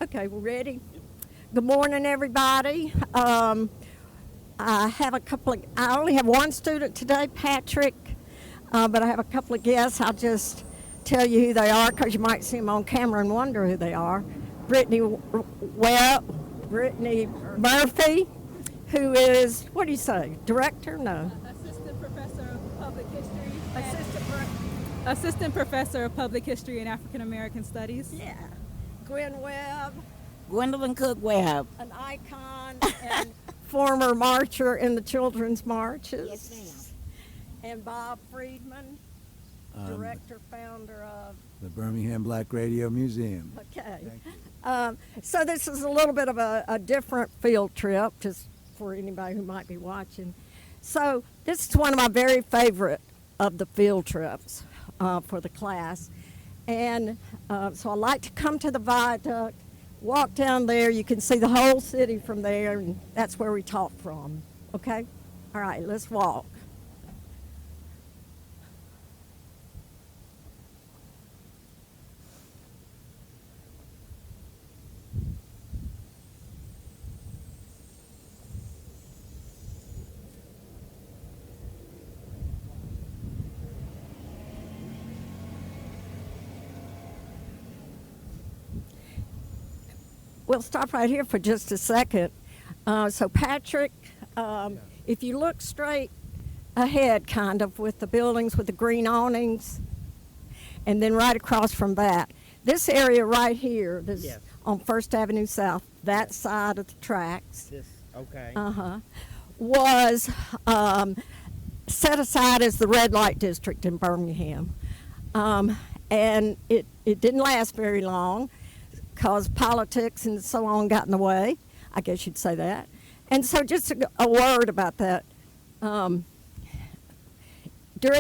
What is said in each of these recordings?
Okay, we're ready. Good morning, everybody. I only have one student today, Patrick, but I have a couple of guests. I'll just tell you who they are because you might see them on camera and wonder who they are. Brittany Murphy, who is, what do you say, director? No. Assistant Professor of Public History. Assistant Assistant Professor of Public History and African American Studies. Yeah. Gwen Webb, Gwendolyn Cook Webb. an icon and former marcher in the children's marches. Yes, ma'am. And Bob Friedman, director, founder of. The Birmingham Black Radio Museum. Okay. Thank you. So this is a little bit of a different field trip, just for anybody who might be watching. So this is one of my very favorite of the field trips for the class. And so I like to come to the Viaduct, walk down there. You can see the whole city from there, and that's where we talk from. Okay? All right, let's walk. We'll stop right here for just a second. So Patrick, if you look straight ahead, kind of, with the buildings with the green awnings, and then right across from that, this area right here, this Yes. on First Avenue South, that side of the tracks, This, okay. was set aside as the red light district in Birmingham. And it didn't last very long because politics and so on got in the way. I guess you'd say that. And so just a word about that. During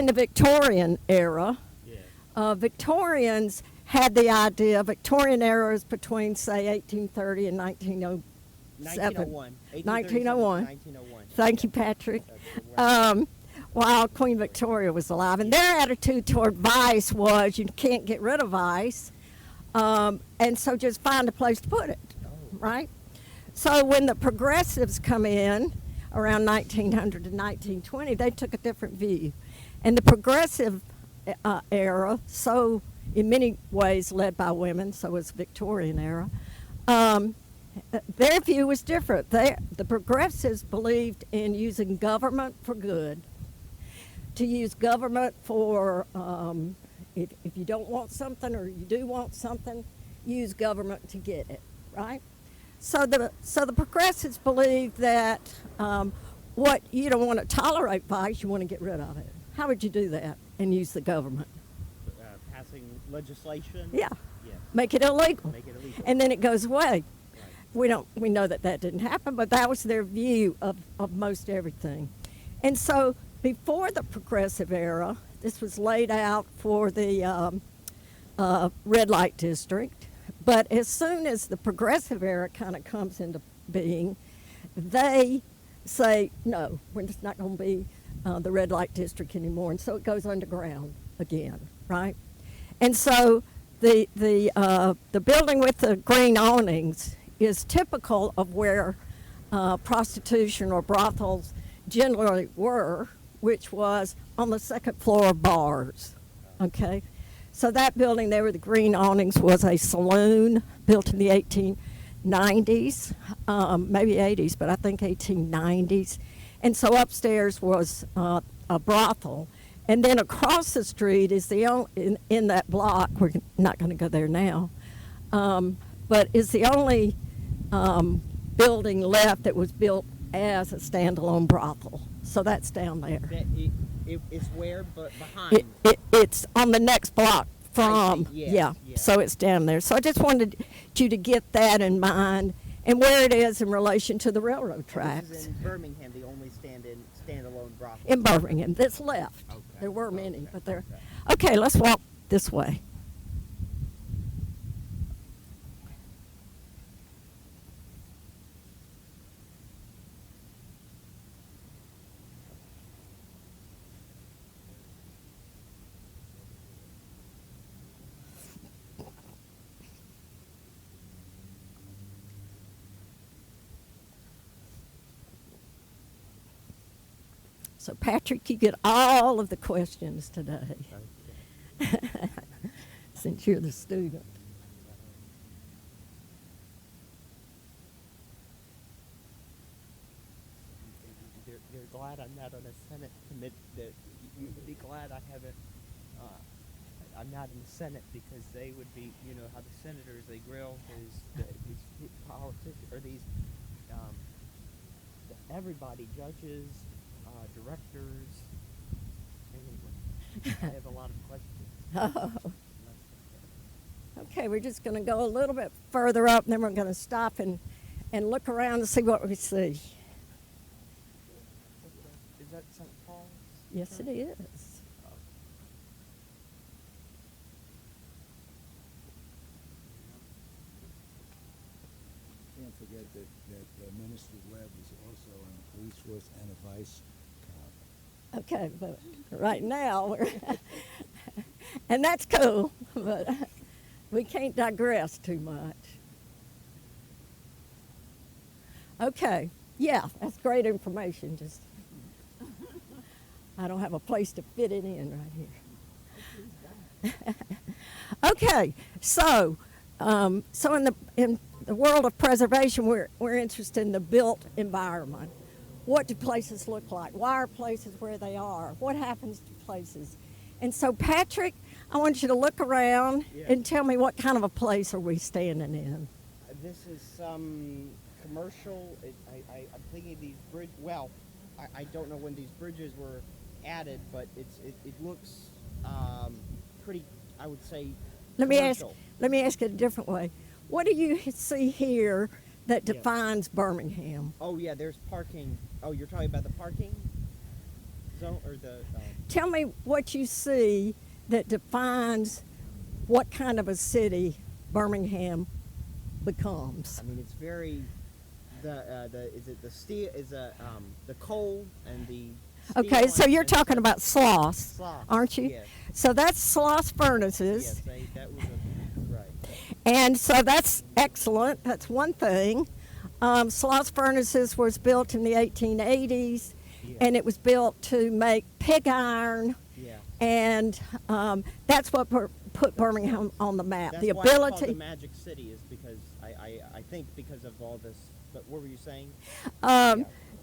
the Victorian era, Victorians had the idea, Victorian era is between, say, 1830 and 1907. 1901. 1901. 1901. Thank you, Patrick. Right. While Queen Victoria was alive. And their attitude toward vice was you can't get rid of vice, and so just find a place to put it, right? So when the progressives come in around 1900 to 1920, they took a different view. And the progressive era, so in many ways led by women, so was the Victorian era, their view was different. The progressives believed in using government for good, to use government for, if you don't want something or you do want something, use government to get it, right? So the progressives believe that what you don't want to tolerate vice, you want to get rid of it. How would you do that and use the government? Passing legislation. Yeah, Yes. make it illegal, Make it illegal. and then it goes away. Right. We know that didn't happen, but that was their view of most everything. And so before the progressive era, this was laid out for the red light district. But as soon as the progressive era kind of comes into being, they say, no, we're just not going to be the red light district anymore. And so it goes underground again, right? And so the building with the green awnings is typical of where prostitution or brothels generally were, which was on the second floor of bars, okay? So that building there with the green awnings was a saloon built in the 1890s, maybe 80s, but I think 1890s. And so upstairs was a brothel. And then across the street is in that block, we're not going to go there now, but is the only building left that was built as a standalone brothel. So that's down there. It's where, but behind. It's on the next block from, Yeah. so it's down there. So I just wanted you to get that in mind and where it is in relation to the railroad tracks. This is in Birmingham, the only standalone brothel. In Birmingham, that's left. Okay. There were many, but they're, Okay. okay, let's walk this way. So Patrick, you get all of the questions today, since you're the student. You're glad I'm not on a Senate committee. You'd be glad I haven't. I'm not in the Senate because they would be, you know, how the senators they grill these politicians or these everybody, judges, directors. Anyway, I have a lot of questions. Oh. Okay, we're just going to go a little bit further up, and then we're going to stop and look around and see what we see. Is that St. Paul's? Yes, it is. Can't forget that Minister Webb is also on the police force and a vice cop. Okay, but right now, we're and that's cool, but we can't digress too much. Okay, yeah, that's great information. Just I don't have a place to fit it in right here. Okay, so in the world of preservation, we're interested in the built environment. What do places look like? Why are places where they are? What happens to places? And so, Patrick, I want you to look around and tell me what kind of a place are we standing in? This is some commercial. I'm thinking these bridge. Well, I don't know when these bridges were added, but it looks pretty. I would say. Let me ask commercial. it a different way. What do you see here that defines Birmingham? Oh yeah, there's parking. Oh, you're talking about the parking zone or the. Tell me what you see that defines what kind of a city Birmingham becomes. I mean, it's very. Is it the steel? Is the coal and the. Okay, so you're and talking about Sloss, aren't you? Yes. So that's Sloss furnaces. Yes, that was right. And so that's excellent. That's one thing. Sloss furnaces was built in the 1880s, and it was built to make pig iron. Yeah. And that's what put Birmingham on the map. That's the why it's ability. called the Magic City is because I think because of all this. But what were you saying?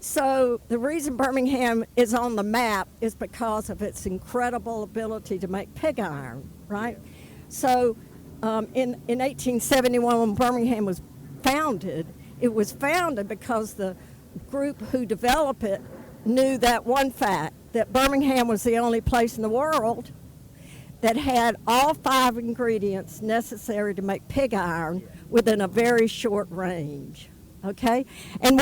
So the reason Birmingham is on the map is because of its incredible ability to make pig iron, right? Yeah. So in 1871, when Birmingham was founded, it was founded because the group who developed it knew that one fact, that Birmingham was the only place in the world that had all 5 ingredients necessary to make pig iron within a very short range, okay? And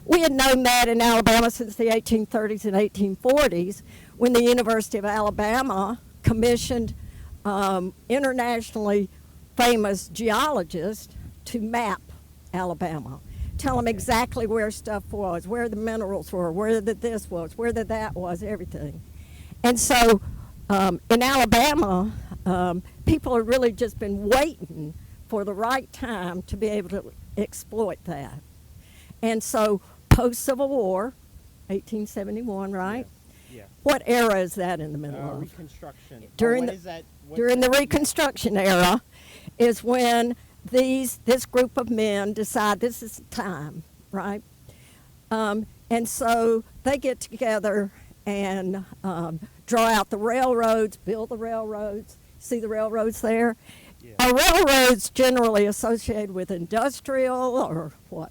we had known that in Alabama since the 1830s and 1840s when the University of Alabama commissioned internationally famous geologists to map Alabama, tell them exactly where stuff was, where the minerals were, where the this was, where the that was, everything. And so in Alabama, people have really just been waiting for the right time to be able to exploit that. And so post-Civil War, 1871, right? Yeah. What era is that in the middle of? Reconstruction. During the Reconstruction era is when this group of men decide this is the time, right? And so they get together and draw out the railroads, build the railroads. See the railroads there? Yeah. Are railroads generally associated with industrial or what?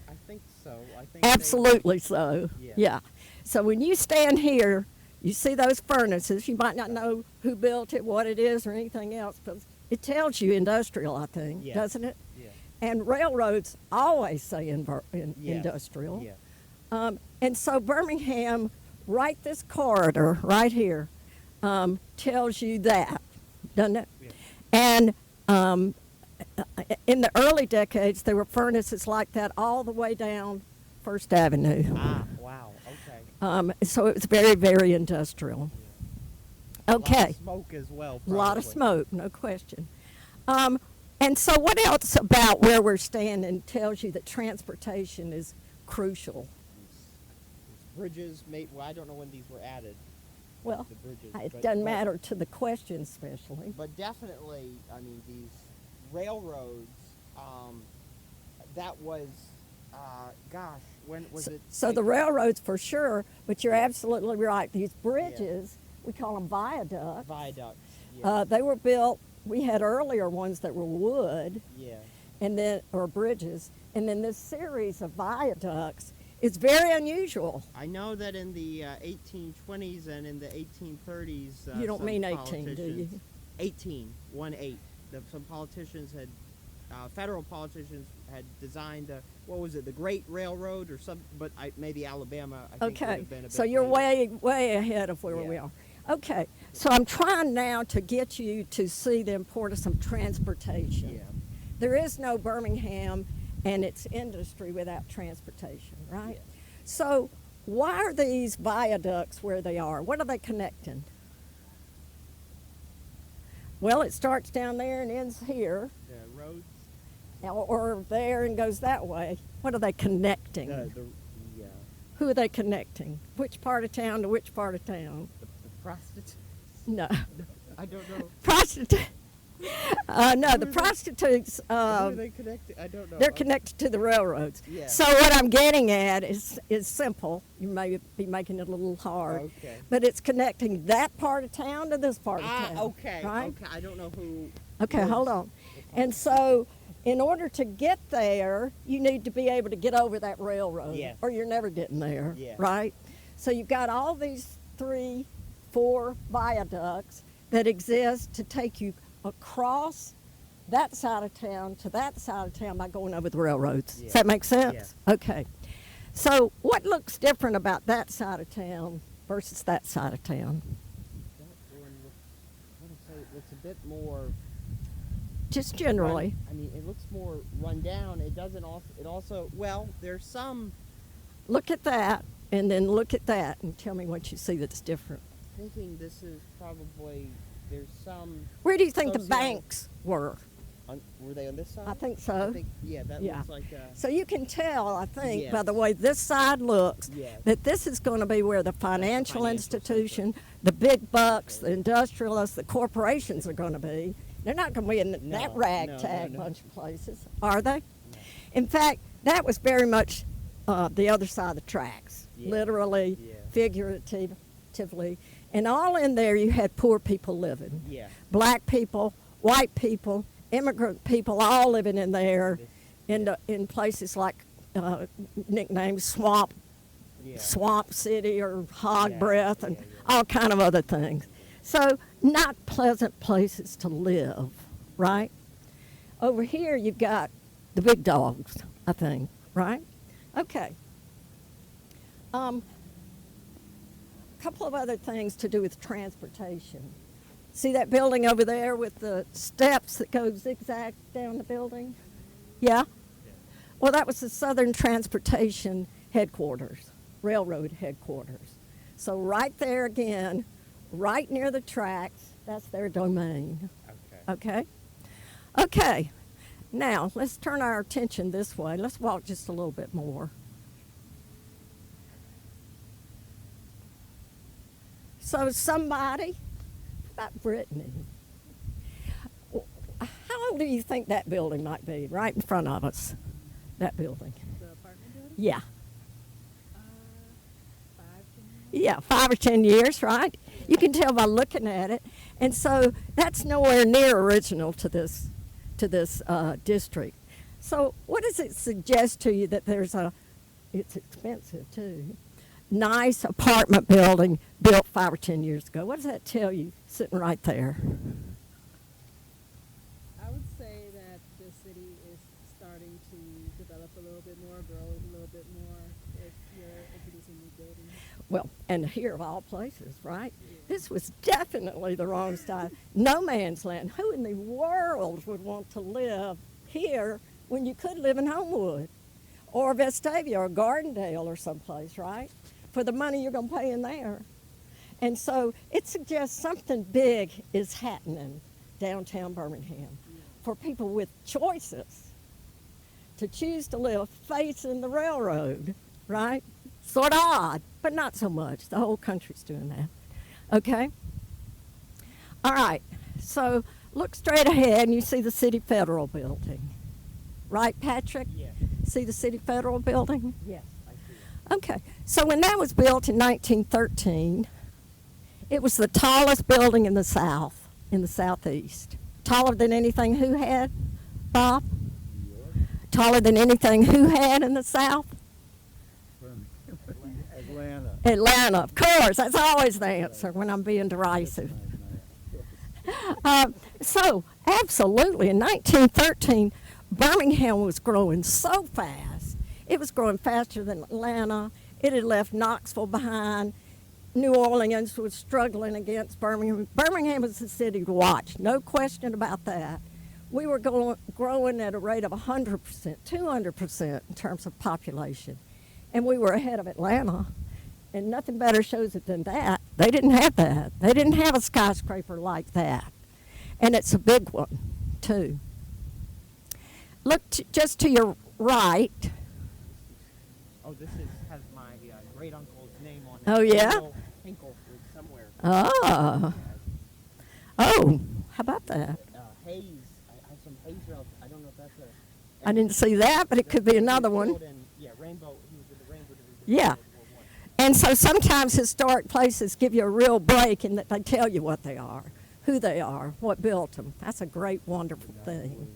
I think so. I think Absolutely so. Yeah. Yeah. So when you stand here, you see those furnaces. You might not know who built it, what it is, or anything else, but it tells you industrial, I think, Yes. doesn't it? Yeah. And railroads always say Yes. industrial. Yeah. And so Birmingham, right this corridor right here, tells you that, doesn't it? Yeah. And in the early decades, there were furnaces like that all the way down First Avenue. Ah, wow. Okay. So it was very, very industrial. A lot Okay. of smoke as well. A lot of probably. smoke, no question. And so what else about where we're standing tells you that transportation is crucial? It's bridges, well, I don't know when these were added, Well, the bridges. it but- doesn't but- matter to the question especially. But definitely, I mean, these railroads, that was, gosh, when was it? So the like- railroads for sure, but you're Yeah. absolutely right. These bridges, we call them viaducts. Viaducts. Yeah. They were built, we had earlier ones that were wood, yeah. and then, or bridges, and then this series of viaducts is very unusual. I know that in the 1820s and in the 1830s. You don't some mean 18, do you? politicians- 18, 1-8. Some politicians had, federal politicians had designed, what was it, the Great Railroad or some, but maybe Alabama, I think would Okay, have been a bit so you're later. way ahead of where we Yeah. are. Okay, so I'm trying now to get you to see the importance of transportation. Yeah. There is no Birmingham and its industry without transportation, right? Yeah. So why are these viaducts where they are? What are they connecting? Well, it starts down there and ends here, The roads, or there and goes that way. What are they connecting? the Who are they connecting? Which part of town to which part of town? prostitutes. No. I don't know. Prostitute. No, the prostitutes, Who are they connected? I don't know. they're connected to the railroads. Yeah. So what I'm getting at is simple. You may be making it a little hard. Okay. But it's connecting that part of town to this part of town. Okay. Right? Okay. I don't know who. Okay, lives- hold on. And so in order to get there, you need to be able to get over that railroad. Yes. Or you're never getting there. Yeah. Right? So you've got all these 3, 4 viaducts that exist to take you across that side of town to that side of town by going over the railroads. Yeah. Does that make sense? Okay. So what looks different about that side of town versus that side of town? That one looks, I want to say it looks a bit more. Just generally. I mean, it looks more run down. It doesn't also. It also. Well, there's some. Look at that and then look at that and tell me what you see that's different. Thinking this is probably. There's some. Where do you think the Socio- banks were? Were they on this side? I think so. I think, yeah, that Yeah. looks like. So you can tell, I think, by Yes. the way this side looks, Yes. that this is going to be where the financial financial institution, the big bucks, the industrialists, the corporations are going to be. They're not going to be in that No, ragtag no. bunch of places, are they? In fact, that was very much the other side of the tracks, Yeah. literally, Yeah. figuratively. And all in there, you had poor people living. Yeah. Black people, white people, immigrant people, all living in there, in places like nicknamed Swamp Yeah. Swamp City or Hog Yeah, Breath and yeah, all kind of other things. So not pleasant places to live, right? Over here you've got the big dogs, I think, right? Okay. A couple of other things to do with transportation. See that building over there with the steps that go zigzag down the building? Yeah? Well, that was the Southern Transportation Headquarters, railroad headquarters. So right there again, right near the tracks, that's their domain. Okay. Okay? Okay. Now, let's turn our attention this way. Let's walk just a little bit more. So somebody, about Brittany, how old do you think that building might be right in front of us? That building. The apartment building? Yeah. 5, 10 years? Yeah, 5 or 10 years, right? You can tell by looking at it. And so that's nowhere near original to this district. So what does it suggest to you that there's it's expensive too, nice apartment building built 5 or 10 years ago? What does that tell you sitting right there? I would say that the city is starting to develop a little bit more, grow a little bit more if you're introducing new buildings. Well, and here of all places, right? This was definitely the wrong style. No man's land. Who in the world would want to live here when you could live in Homewood or Vestavia or Gardendale or someplace, right? For the money you're going to pay in there. And so it suggests something big is happening downtown Birmingham for people with choices to choose to live facing the railroad, right? Sort of odd, but not so much. The whole country's doing that. Okay? All right. So look straight ahead and you see the City Federal Building. Right, Patrick? Yes. See the City Federal Building? Yes, I see it. Okay. So when that was built in 1913, it was the tallest building in the South, in the Southeast. Taller than anything who had, Bob? New York, Taller than anything who had in the South? Atlanta. Atlanta, of course. That's always the answer when I'm being derisive. So, absolutely, in 1913, Birmingham was growing so fast. It was growing faster than Atlanta. It had left Knoxville behind. New Orleans was struggling against Birmingham. Birmingham was the city to watch, no question about that. We were growing at a rate of 100%, 200% in terms of population. And we were ahead of Atlanta. And nothing better shows it than that. They didn't have that. They didn't have a skyscraper like that. And it's a big one, too. Look just to your right. Oh, this has my great uncle's name on it. Oh, yeah? Hinkle somewhere. Oh. Oh, how about that? Haze. I have some haze around. I don't know if that's a. I didn't see that, but it could be another one. Yeah, Rainbow. He was in the Rainbow Division. Yeah. World War I. And so sometimes historic places give you a real break in that they tell you what they are, who they are, what built them. That's a great, wonderful thing.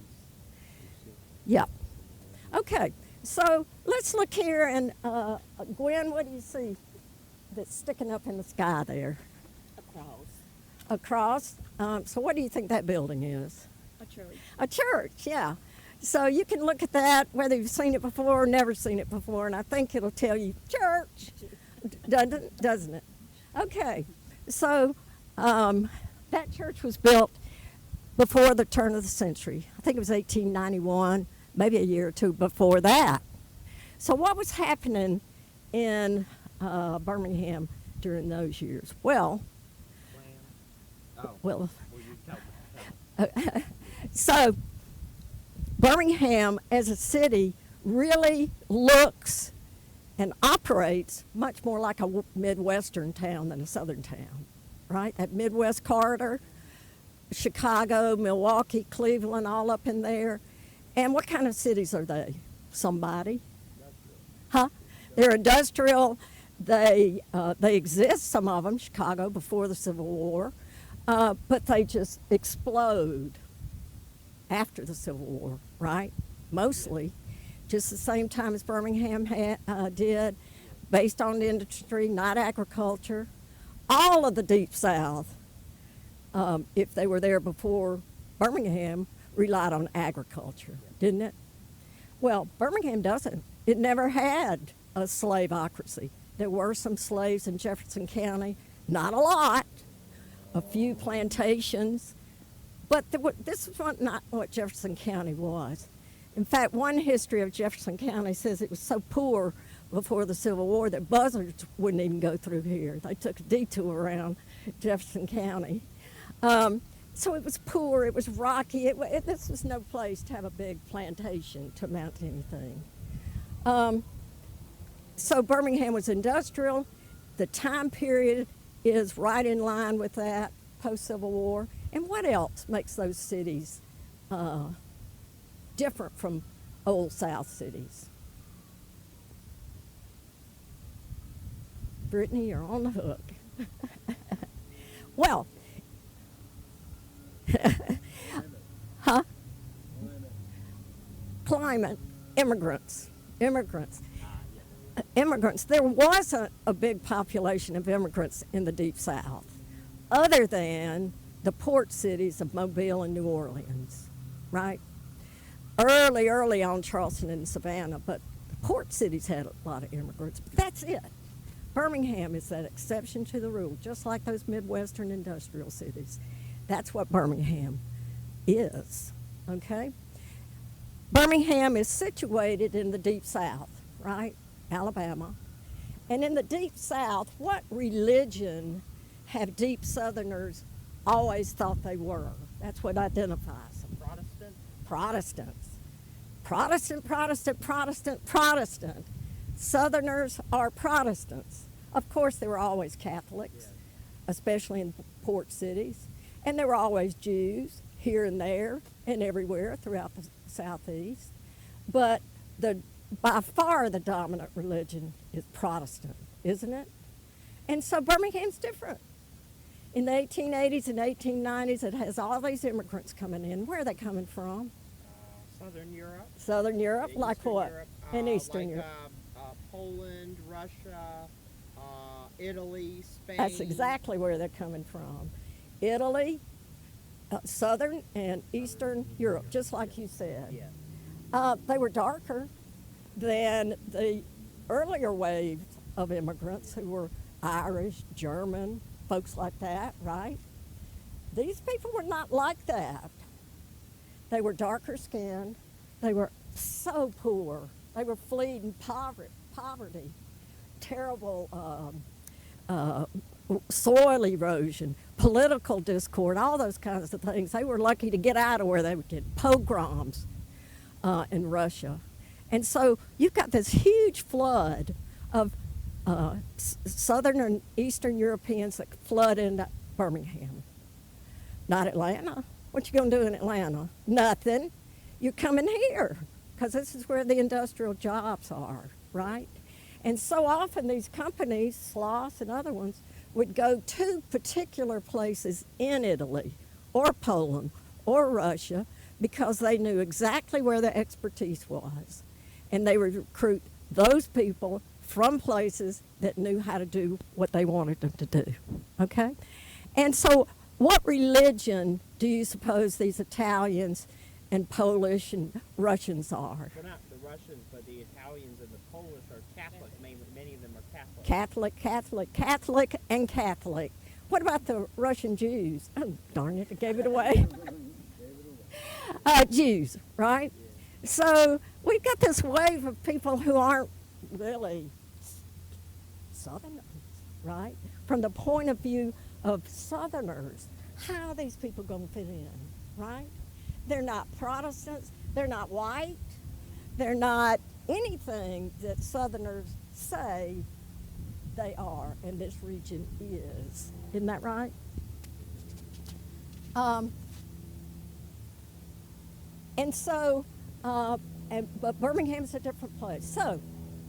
Yep. Okay, so let's look here and Gwen, what do you see that's sticking up in the sky there? Across. So what do you think that building is? A church. A church, yeah. So you can look at that, whether you've seen it before or never seen it before, and I think it'll tell you church, doesn't it? Okay, so that church was built before the turn of the century. I think it was 1891, maybe a year or two before that. So what was happening in Birmingham during those years? Well, Well, you tell me. so Birmingham as a city really looks and operates much more like a Midwestern town than a Southern town, right? That Midwest corridor, Chicago, Milwaukee, Cleveland, all up in there. And what kind of cities are they? Somebody? Huh? They're industrial. They exist, some of them, Chicago before the Civil War, but they just explode after the Civil War, right? Mostly, just the same time as Birmingham did, based on industry, not agriculture. All of the Deep South, if they were there before Birmingham, relied on agriculture, didn't it? Well, Birmingham doesn't. It never had a slaveocracy. There were some slaves in Jefferson County, not a lot, a few plantations, but this is not what Jefferson County was. In fact, one history of Jefferson County says it was so poor before the Civil War that buzzards wouldn't even go through here. They took a detour around Jefferson County. So it was poor, it was rocky, this was no place to have a big plantation to amount to anything. So Birmingham was industrial. The time period is right in line with that, post-Civil War. And what else makes those cities different from Old South cities? Brittany, you're on the hook. Well, huh? Climate, immigrants. There wasn't a big population of immigrants in the Deep South, other than the port cities of Mobile and New Orleans, right? Early on, Charleston and Savannah, but the port cities had a lot of immigrants. But that's it. Birmingham is that exception to the rule, just like those Midwestern industrial cities. That's what Birmingham is, okay? Birmingham is situated in the Deep South, right? Alabama. And in the Deep South, what religion have Deep Southerners always thought they were? That's what identifies them. Protestant? Protestants. Protestant. Southerners are Protestants. Of course, there were always Catholics, Yes. especially in port cities, and there were always Jews here and there and everywhere throughout the Southeast. But by far the dominant religion is Protestant, isn't it? And so Birmingham's different. In the 1880s and 1890s, it has all these immigrants coming in. Where are they coming from? Southern Europe. Southern Europe, like Eastern what? Europe, In Eastern like, Europe. Poland, Russia, Italy, Spain. That's exactly where they're coming from. Italy, Southern and Eastern Europe, just like you said. Yeah. They were darker than the earlier wave of immigrants who were Irish, German, folks like that, right? These people were not like that. They were darker skinned. They were so poor. They were fleeing poverty, terrible soil erosion, political discord, all those kinds of things. They were lucky to get out of where they would get pogroms in Russia. And so you've got this huge flood of Southern and Eastern Europeans that flood into Birmingham. Not Atlanta. What you going to do in Atlanta? Nothing. You're coming here because this is where the industrial jobs are, right? And so often these companies, Sloss and other ones, would go to particular places in Italy or Poland or Russia because they knew exactly where the expertise was. And they would recruit those people from places that knew how to do what they wanted them to do, okay? And so what religion do you suppose these Italians and Polish and Russians are? Well, not the Russians, but the Italians and the Polish are Catholic. Many of them are Catholic. Catholic, and Catholic. What about the Russian Jews? Oh, darn it, I gave it away. Jews, right? So we've got this wave of people who aren't really Southerners, right? From the point of view of Southerners, how are these people going to fit in, right? They're not Protestants. They're not white. They're not anything that Southerners say they are, and this region is. Isn't that right? And so, but Birmingham's a different place. So,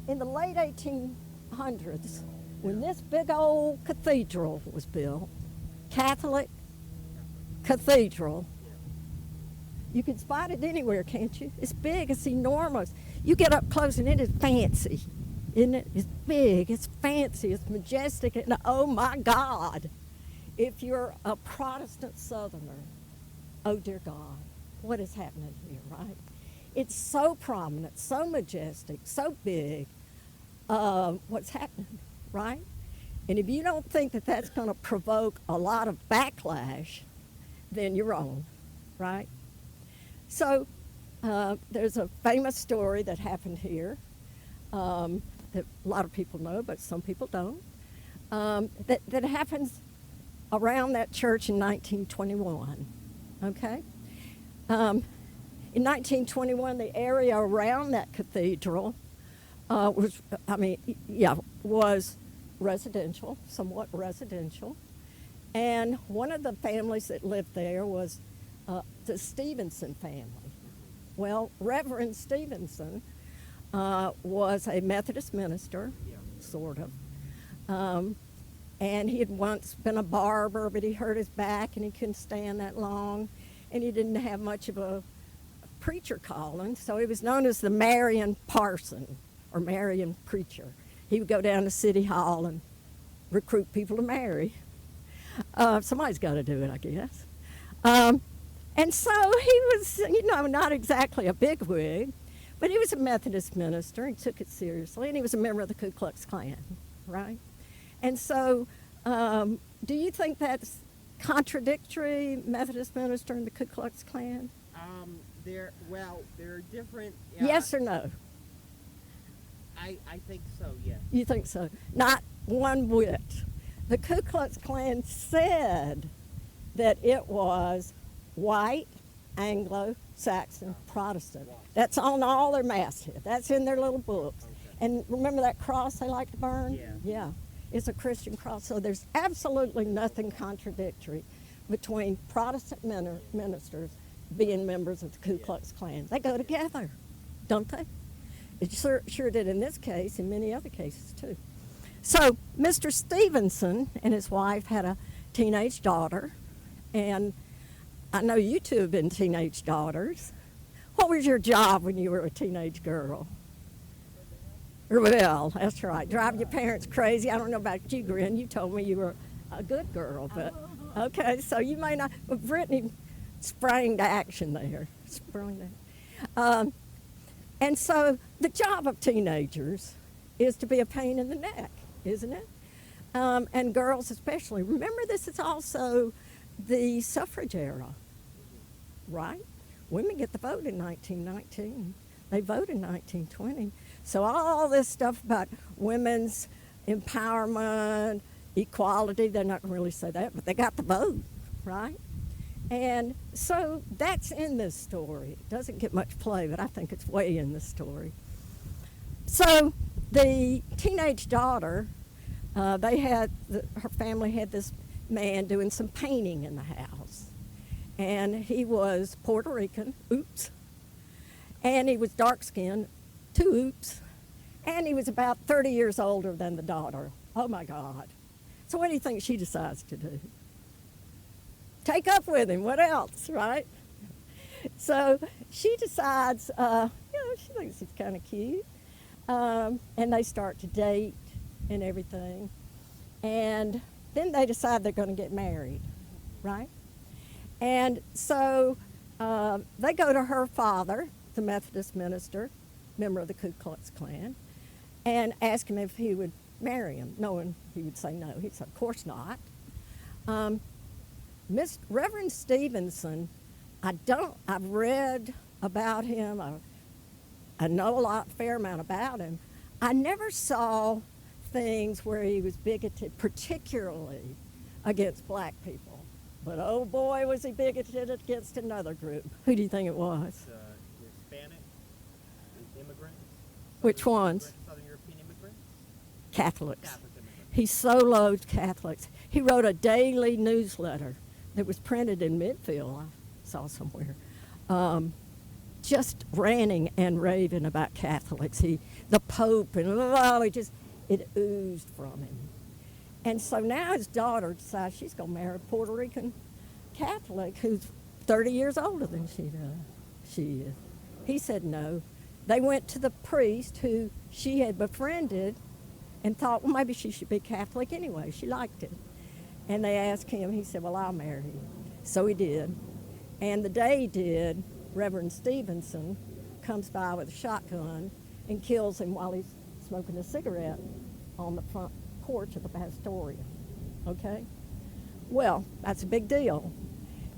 in the late 1800s, when this big old cathedral was built, Catholic cathedral, you can spot it anywhere, can't you? It's big, it's enormous. You get up close and it is fancy, isn't it? It's big, it's fancy, it's majestic, and oh my God, if you're a Protestant Southerner, oh dear God, what is happening here, right? It's so prominent, so majestic, so big, what's happening, right? And if you don't think that that's going to provoke a lot of backlash, then you're wrong, right? So there's a famous story that happened here that a lot of people know, but some people don't, that happens around that church in 1921, okay? In 1921, the area around that cathedral was residential, somewhat residential. And one of the families that lived there was the Stevenson family. Well, Reverend Stevenson was a Methodist minister, sort of. And he had once been a barber, but he hurt his back and he couldn't stand that long. And he didn't have much of a preacher calling, so he was known as the Marian parson or Marian preacher. He would go down to City Hall and recruit people to marry. Somebody's got to do it, I guess. And so he was, not exactly a bigwig, but he was a Methodist minister. He took it seriously, and he was a member of the Ku Klux Klan, right? And so do you think that's contradictory, Methodist minister and the Ku Klux Klan? They're different. Yes or no? I think so, yes. You think so? Not one whit. The Ku Klux Klan said that it was white, Anglo-Saxon, Protestant. That's on all their masthead. That's in their little books. Okay. And remember that cross they like to burn? Yeah. Yeah. It's a Christian cross. So there's absolutely nothing contradictory between Protestant ministers being members of the Ku Klux Klan. They go together, don't they? It sure did in this case, in many other cases too. So Mr. Stevenson and his wife had a teenage daughter, and I know you two have been teenage daughters. What was your job when you were a teenage girl? Rebel, that's right. Drive your parents crazy. I don't know about you, Grin. You told me you were a good girl, but okay, so you may not. Well, Brittany sprang to action there. And so the job of teenagers is to be a pain in the neck, isn't it? And girls especially. Remember, this is also the suffrage era, right? Women get the vote in 1919. They vote in 1920. So all this stuff about women's empowerment, equality, they're not going to really say that, but they got the vote, right? And so that's in this story. It doesn't get much play, but I think it's way in the story. So the teenage daughter, her family had this man doing some painting in the house. And he was Puerto Rican, oops. And he was dark-skinned, two oops. And he was about 30 years older than the daughter. Oh my God. So what do you think she decides to do? Take up with him, what else, right? So she decides, she thinks he's kind of cute. And they start to date and everything. And then they decide they're going to get married, right? And so they go to her father, the Methodist minister, member of the Ku Klux Klan, and ask him if he would marry him, knowing he would say no. He said, of course not. Reverend Stevenson, I've read about him, I know a fair amount about him. I never saw things where he was bigoted, particularly against black people. But oh boy, was he bigoted against another group. Who do you think it was? Hispanic immigrants. Which ones? Southern European immigrants. Catholics. Catholic immigrants. He so loathed Catholics. He wrote a daily newsletter that was printed in Midfield, I saw somewhere, just ranting and raving about Catholics. The Pope, and it oozed from him. And so now his daughter decides she's going to marry a Puerto Rican Catholic who's 30 years older than she is. He said no. They went to the priest who she had befriended and thought, well, maybe she should be Catholic anyway. She liked it. And they asked him. He said, well, I'll marry you. So he did. And the day he did, Reverend Stevenson comes by with a shotgun and kills him while he's smoking a cigarette on the front porch of the pastoral. Okay? Well, that's a big deal.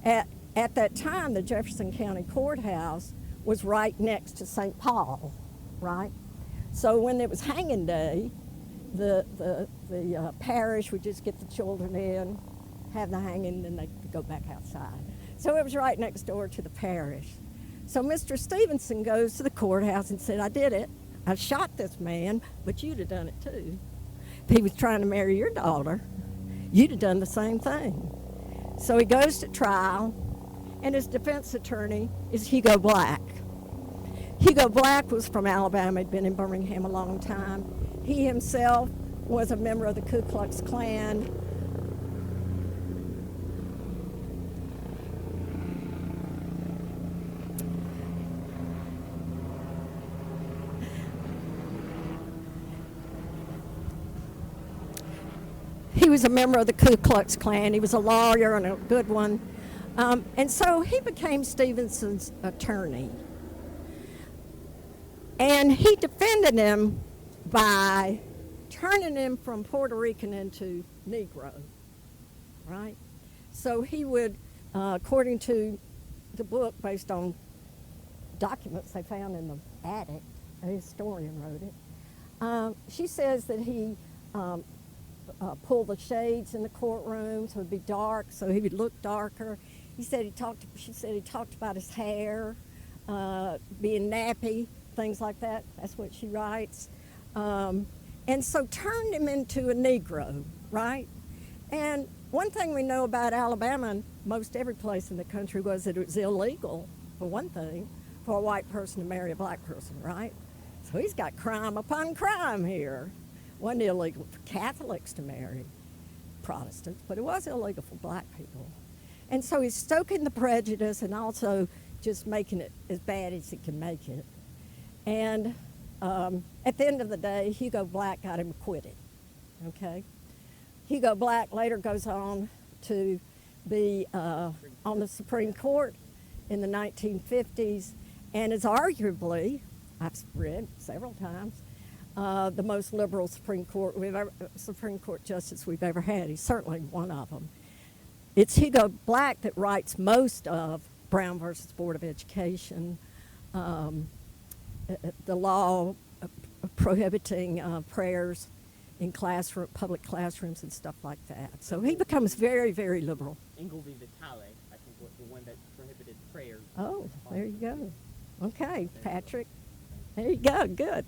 At that time, the Jefferson County Courthouse was right next to St. Paul, right? So when it was hanging day, the parish would just get the children in, have the hanging, and they could go back outside. So it was right next door to the parish. So Mr. Stevenson goes to the courthouse and said, I did it. I shot this man, but you'd have done it too. If he was trying to marry your daughter, you'd have done the same thing. So he goes to trial, and his defense attorney is Hugo Black. Hugo Black was from Alabama, had been in Birmingham a long time. He himself was a member of the Ku Klux Klan. He was a member of the Ku Klux Klan. He was a lawyer and a good one. And so he became Stevenson's attorney. And he defended him by turning him from Puerto Rican into Negro, right? So he would, according to the book based on documents they found in the attic, a historian wrote it, she says that he pulled the shades in the courtroom so it would be dark, so he would look darker. She said he talked about his hair, being nappy, things like that. That's what she writes. And so turned him into a Negro, right? And one thing we know about Alabama and most every place in the country was that it was illegal, for one thing, for a white person to marry a black person, right? So he's got crime upon crime here. It wasn't illegal for Catholics to marry Protestants, but it was illegal for black people. And so he's stoking the prejudice and also just making it as bad as he can make it. And at the end of the day, Hugo Black got him acquitted, okay? Hugo Black later goes on to be on the Supreme Court in the 1950s and is arguably, I've read several times, the most liberal Supreme Court justice we've ever had. He's certainly one of them. It's Hugo Black that writes most of Brown versus Board of Education, the law prohibiting prayers in public classrooms and stuff like that. So he becomes very, very liberal. Ingleby Vitale, I think, was the one that prohibited prayers. Oh, there you go. Okay, Patrick. There you go, good.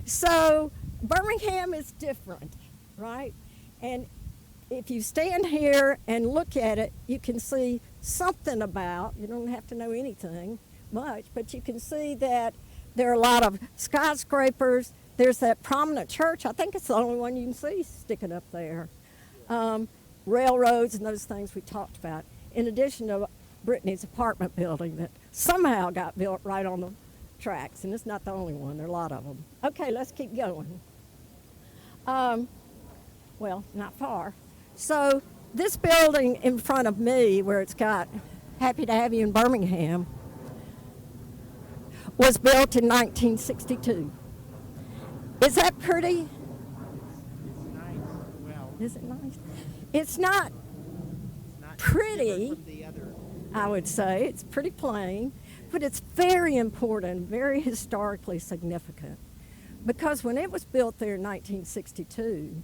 So Birmingham is different, right? And if you stand here and look at it, you can see something about, you don't have to know anything much, but you can see that there are a lot of skyscrapers. There's that prominent church. I think it's the only one you can see sticking up there. Railroads and those things we talked about, in addition to Brittany's apartment building that somehow got built right on the tracks, and it's not the only one. There are a lot of them. Okay, let's keep going. Well, not far. So this building in front of me, where it's got "Happy to Have You in Birmingham," was built in 1962. Is that pretty? It's nice. Well, Is it nice? It's not it's not pretty, different from the other. I would say. It's pretty plain, but it's very important, very historically significant. Because when it was built there in 1962,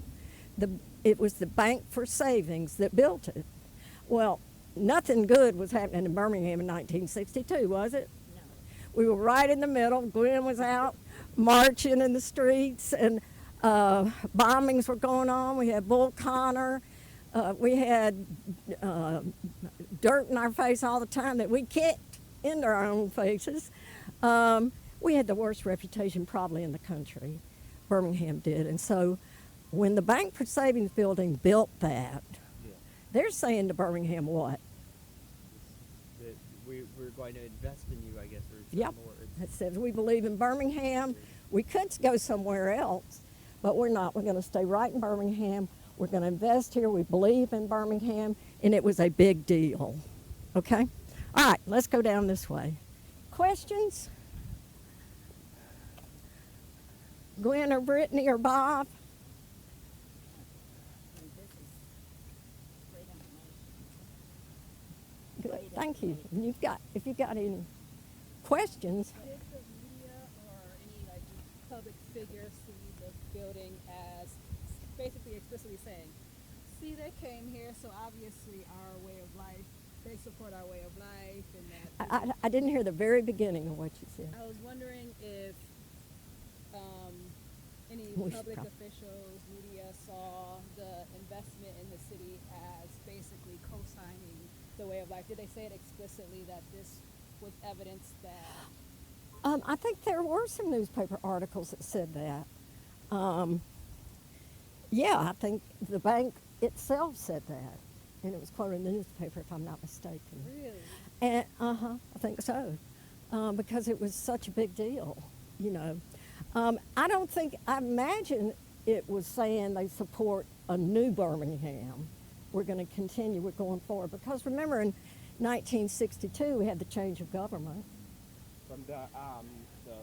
it was the Bank for Savings that built it. Well, nothing good was happening in Birmingham in 1962, was it? No. We were right in the middle. Gwen was out marching in the streets, and bombings were going on. We had Bull Connor. We had dirt in our face all the time that we kicked into our own faces. We had the worst reputation probably in the country. Birmingham did. And so when the Bank for Savings building built that, they're saying to Birmingham what? That we're going to invest in you, I guess, or some Yep. more. It says we believe in Birmingham. We could go somewhere else, but we're not. We're going to stay right in Birmingham. We're going to invest here. We believe in Birmingham, and it was a big deal. Okay? All right, let's go down this way. Questions? Gwen or Brittany or Bob? Good. Thank you. And if you've got any questions, Did the media or any like public figure see the building as basically explicitly saying, see, they came here, so obviously our way of life, they support our way of life, and that I didn't hear the very beginning of what you said. I was wondering if any We should public prob- officials, media saw the investment in the city as basically co-signing the way of life. Did they say it explicitly that this was evidence that? I think there were some newspaper articles that said that. Yeah, I think the bank itself said that, and it was quoted in the newspaper, if I'm not mistaken. Really? And I think so, because it was such a big deal, you know. I imagine it was saying they support a new Birmingham. We're going to continue, we're going forward. Because remember, in 1962, we had the change of government. From the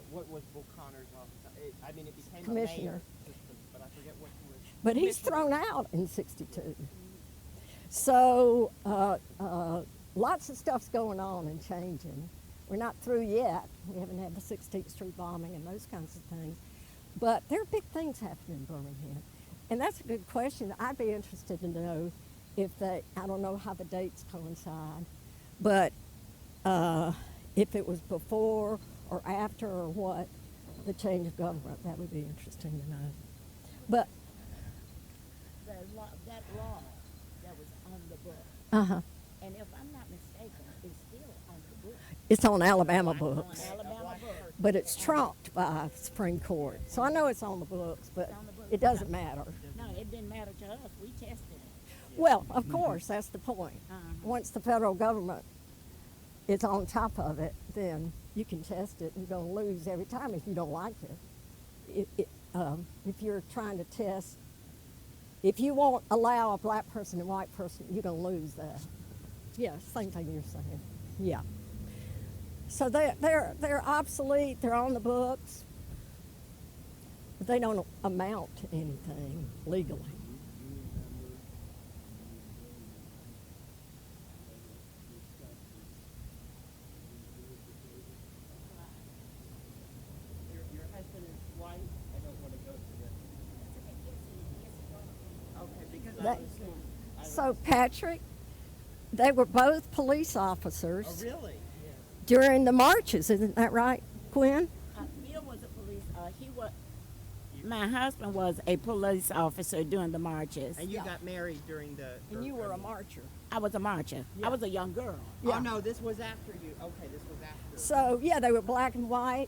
what was Bull Connor's office? It became Commissioner. a mayor system, but I forget what he was. But he's Commissioner. thrown out in 62. So lots of stuff's going on and changing. We're not through yet. We haven't had the 16th Street bombing and those kinds of things. But there are big things happening in Birmingham. And that's a good question. I'd be interested to know if I don't know how the dates coincide, but if it was before or after or what. the change of government. That would be interesting to know. But, That law that was on the book, uh-huh, and if I'm not mistaken, it's still on the book. it's on Alabama On books, Alabama book. but it's trumped by the Supreme Court. So I know it's on the books, but it doesn't matter. No, it didn't matter to us. We tested it. Well, of course, that's the point. Uh-huh. Once the federal government is on top of it, then you can test it and you're going to lose every time if you don't like it. If you're trying to test, if you won't allow a black person and white person, you're going to lose that. Yeah, same thing you're saying. Yeah. So they're obsolete. They're on the books, but they don't amount to anything legally. Your husband is white. I don't want to go to the. Okay, because I That- assume. So Patrick, they were both police officers Oh, really? during the marches. Isn't that right, Gwen? Bill was a police. My husband was a police officer during the marches. And you got married during the. marcher. I was a marcher. I was a young girl. Yeah. Oh no, this was after you. Okay, this was after. So yeah, they were black and white.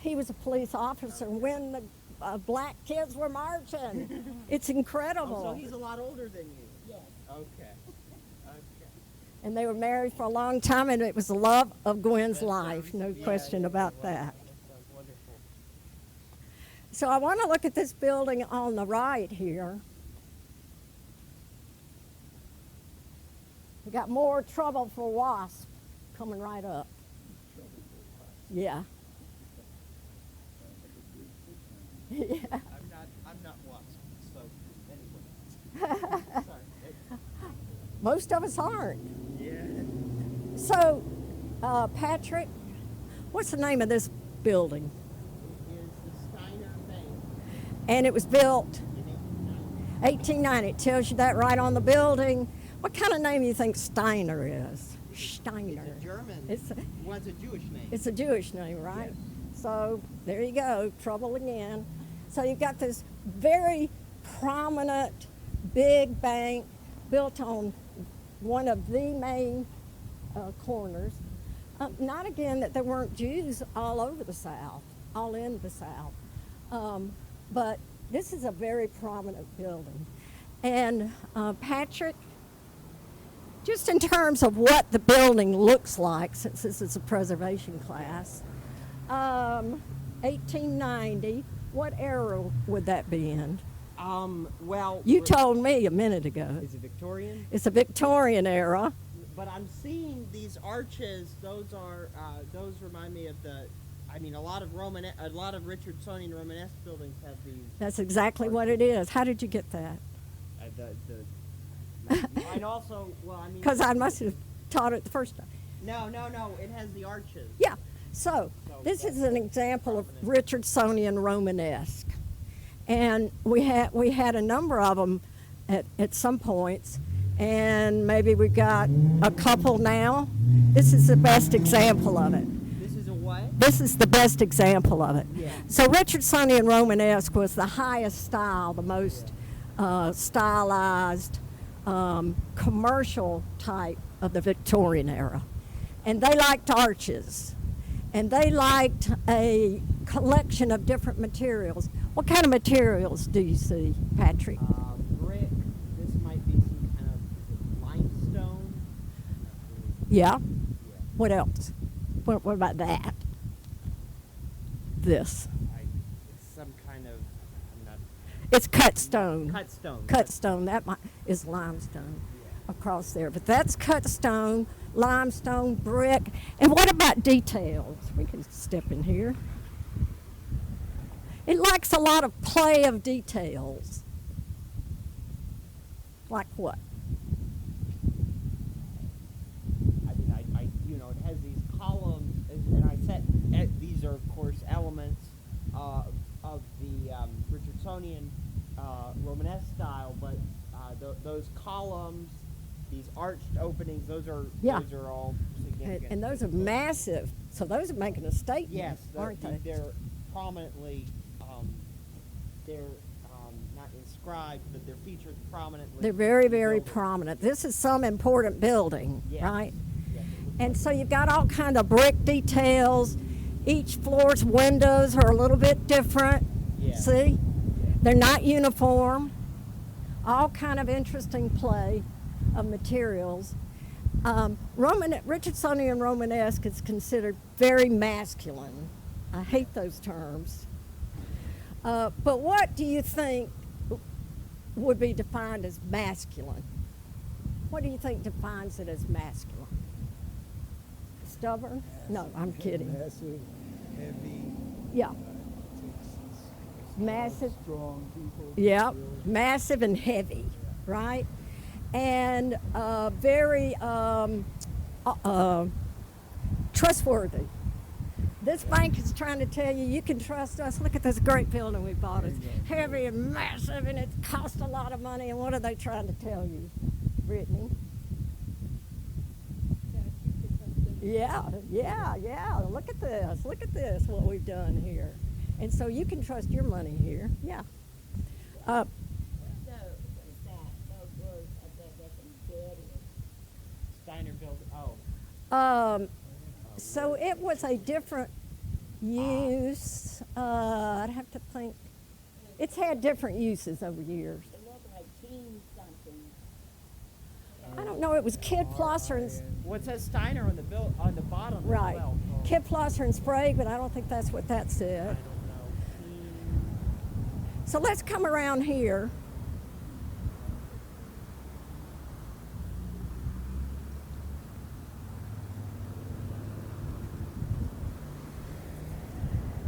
He was a police officer when the black kids were marching. It's incredible. Oh, so he's a lot older than you. Yes. Okay. Okay. And they were married for a long time, and it was the love of Gwen's That life, sounds- no yeah, question yeah, about wonderful. that. That sounds wonderful. So I want to look at this building on the right here. We got more trouble for wasp coming right up. Yeah. Yeah. I'm not wasp, so anyway. Sorry. Most of us aren't. Yeah. So, Patrick, what's the name of this building? Is the Steiner Bank And it was built in 1890. It tells you that right on the building. What kind of name do you think Steiner is? Steiner. It's a German. It's a, Well, it's a Jewish name. it's a Jewish name, right? So there you go, trouble again. So you've got this very prominent big bank built on one of the main corners. Not again that there weren't Jews all over the South, all in the South. But this is a very prominent building. And Patrick, just in terms of what the building looks like, since this is a preservation class, 1890, what era would that be in? Well, You told me a minute ago. Is it Victorian? It's a Victorian era. But I'm seeing these arches. Those are those remind me of the. I mean, a lot of Richardsonian Romanesque buildings have these. That's exactly what it is. How did you get that? And also, well, I mean. Because I must have taught it the first time. No. It has the arches. Yeah. So this is an example of Richardsonian Romanesque, and we had a number of them at some points, and maybe we got a couple now. This is the best example of it. This is a what? This is the best example of it. Yeah. So Richardsonian Romanesque was the highest style, the most stylized, commercial type of the Victorian era. And they liked arches. And they liked a collection of different materials. What kind of materials do you see, Patrick? Brick. This might be some kind of is it limestone. Yeah. What else? What about that? This. It's some kind of. I'm not. It's cut stone. Cut stone. Cut stone. That is limestone across there. But that's cut stone, limestone, brick. And what about details? We can step in here. It likes a lot of play of details. Like what? I mean, it has these columns, and I set. These are, of course, elements of the Richardsonian Romanesque style, but those columns, these arched openings, those are all significant. And those are massive. So those are making a statement, Yes, aren't they? they're prominently. They're not inscribed, but they're featured prominently. They're very, in the very building. prominent. This is some important building, Yes. right? Yes, it looks And like so you've got all kind of brick details. Each floor's windows are a little bit different. Yeah. See? Yeah. They're not uniform. All kind of interesting play of materials. Richardsonian Romanesque is considered very masculine. I hate those terms. But what do you think would be defined as masculine? What do you think defines it as masculine? Stubborn? No, I'm kidding. Massive, heavy. Yeah, takes Massive. strong people. yeah, really- massive and heavy, right? And very trustworthy. This bank is trying to tell you, you can trust us. Look at this great building we bought. It's heavy and massive, and it cost a lot of money. And what are they trying to tell you, Brittany? That you can trust them. Yeah. Look at this, what we've done here. And so you can trust your money here. Yeah. So, what is that? Those words are that embedded. Steiner building. Oh. So it was a different use. I'd have to think. It's had different uses over years. It looked like teen something. I don't know. It was Kid Plosser and Well, it says Steiner on the bottom right, as well. So Kid Plosser and Sprague, but I don't think that's what that I said. don't know. So let's come around here.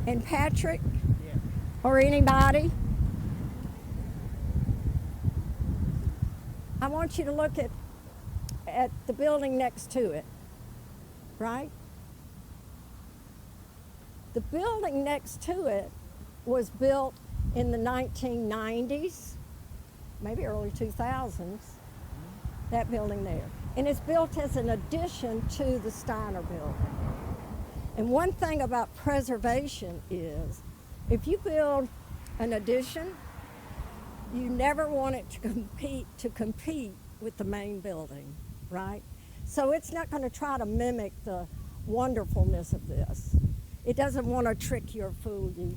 And Patrick Yeah. or anybody, I want you to look at the building next to it, right? The building next to it was built in the 1990s, maybe early 2000s, that building there. And it's built as an addition to the Steiner building. And one thing about preservation is if you build an addition, you never want it to compete with the main building, right? So it's not going to try to mimic the wonderfulness of this. It doesn't want to trick you or fool you.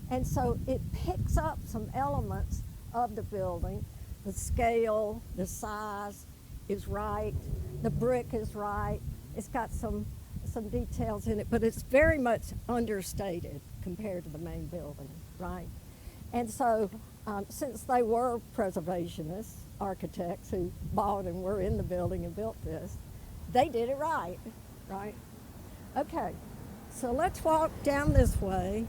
And so it picks up some elements of the building. The scale, the size is right, the brick is right. It's got some details in it, but it's very much understated compared to the main building, right? And so since they were preservationists, architects who bought and were in the building and built this, they did it right, right? Okay, so let's walk down this way.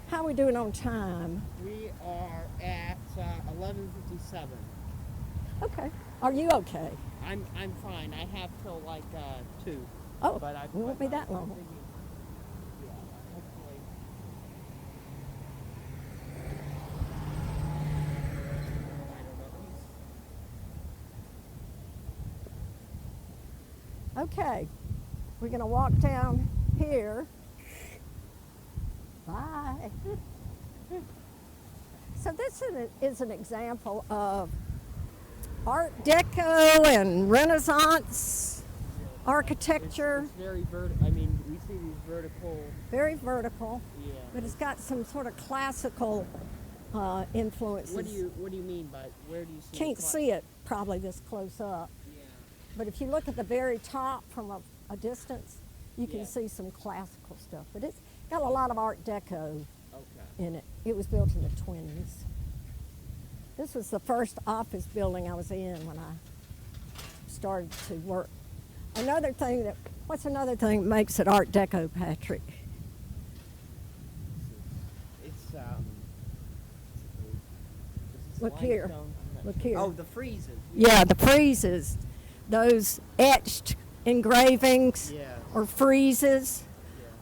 How are we doing on time? We are at 11:57. Okay. Are you okay? I'm fine. I have till like 2. Oh, But I it won't be that long. Yeah, hopefully. I don't know. Okay. We're going to walk down here. Bye. So this is an example of Art Deco and Renaissance architecture. It's very I mean, we see these vertical. Very vertical, Yeah. but it's got some sort of classical influences. What do you mean by where do you see? Can't see it probably this close up, Yeah. but if you look at the very top from a distance, you can Yeah. see some classical stuff. But it's got a lot of Art Deco Okay. in it. It was built in the 20s. This was the first office building I was in when I started to work. What's another thing that makes it Art Deco, Patrick? It's Look here. limestone? I'm not Look sure. here. Oh, the friezes. Yeah, the friezes, those etched engravings Yes. or friezes Yeah.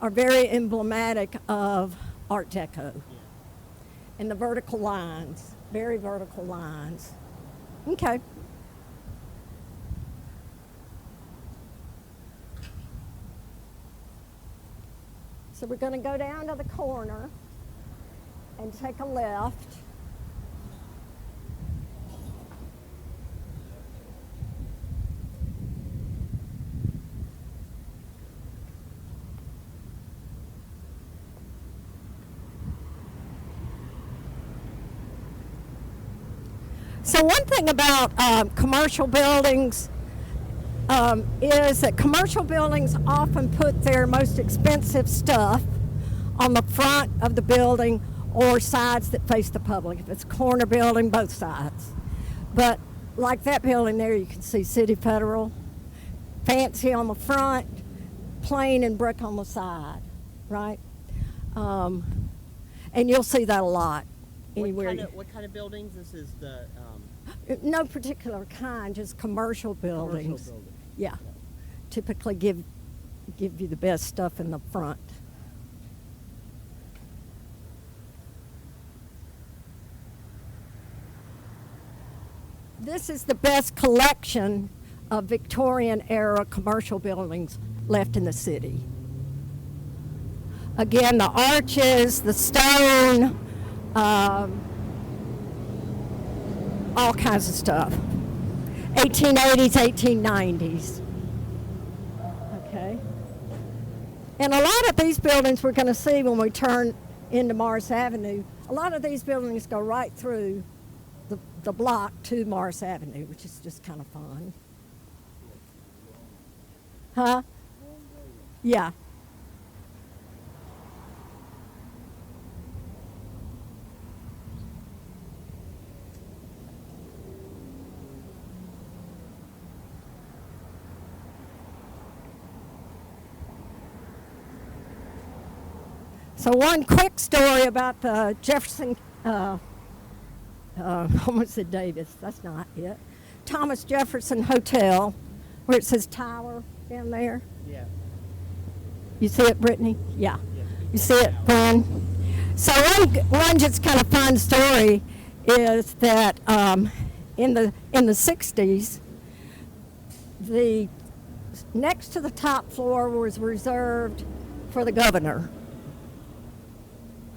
are very emblematic of Art Deco. Yeah. And the vertical lines, very vertical lines. Okay. So we're going to go down to the corner and take a left. So one thing about commercial buildings is that commercial buildings often put their most expensive stuff on the front of the building or sides that face the public. If it's a corner building, both sides. But like that building there, you can see City Federal, fancy on the front, plain and brick on the side, right? And you'll see that a lot anywhere. What kind of buildings? This is the No particular kind, just commercial buildings. commercial building. Yeah, typically give you the best stuff in the front. This is the best collection of Victorian era commercial buildings left in the city. Again, the arches, the stone, all kinds of stuff. 1880s, 1890s. Okay. And a lot of these buildings we're going to see when we turn into Morris Avenue, a lot of these buildings go right through the block to Morris Avenue, which is just kind of fun. Huh? Yeah. So one quick story about the Jefferson, almost said Davis, that's not it. Thomas Jefferson Hotel, where it says Tower down there. Yeah. You see it, Brittany? Yeah. Yeah. You see it, Brian? So one just kind of fun story is that in the 60s, the next to the top floor was reserved for the governor,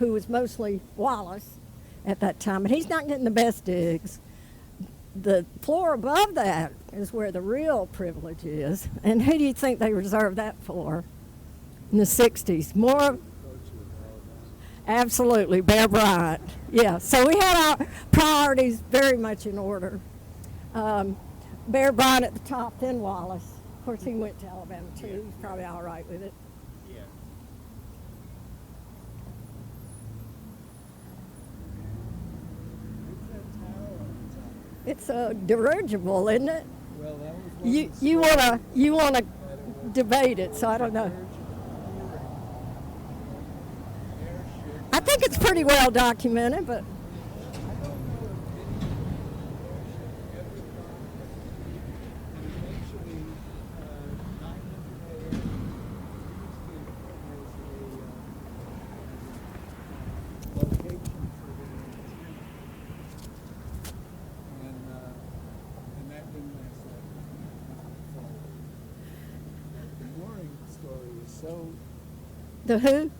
who was mostly Wallace at that time, and he's not getting the best digs. The floor above that is where the real privilege is. And who do you think they reserved that for in the 60s? More, absolutely, Bear Bryant. Yeah, so we had our priorities very much in order. Bear Bryant at the top, then Wallace. Of course, he went to Alabama too. He's probably all right with it. Yeah. It's a dirigible, isn't it? Well, that was one You of the you wanna debate it, so I don't know. I think it's pretty well documented, but so the who?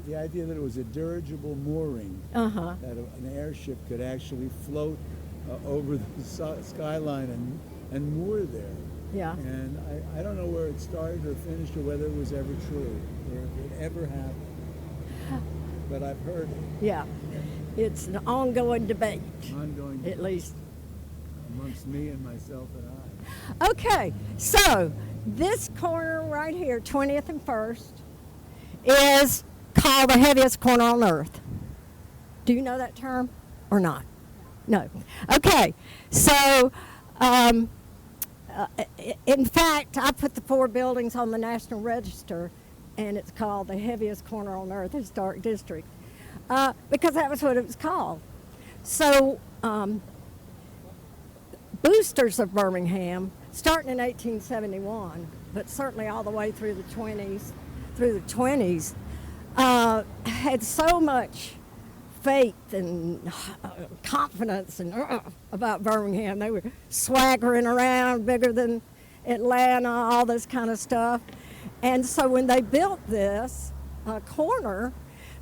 the idea that it was a dirigible mooring, Uh-huh. that an airship could actually float over the skyline and moor there. Yeah. And I don't know where it started or finished or whether it was ever true or if it ever happened. But I've heard it. Yeah. It's an ongoing debate, Ongoing at least. amongst me and myself and I. Okay, so this corner right here, 20th and 1st, is called the heaviest corner on earth. Do you know that term or not? No. Okay, so in fact, I put the 4 buildings on the National Register, and it's called the heaviest corner on earth, Historic District, because that was what it was called. So boosters of Birmingham, starting in 1871, but certainly all the way through the 20s, had so much faith and confidence and about Birmingham. They were swaggering around, bigger than Atlanta, all this kind of stuff. And so when they built this, corner,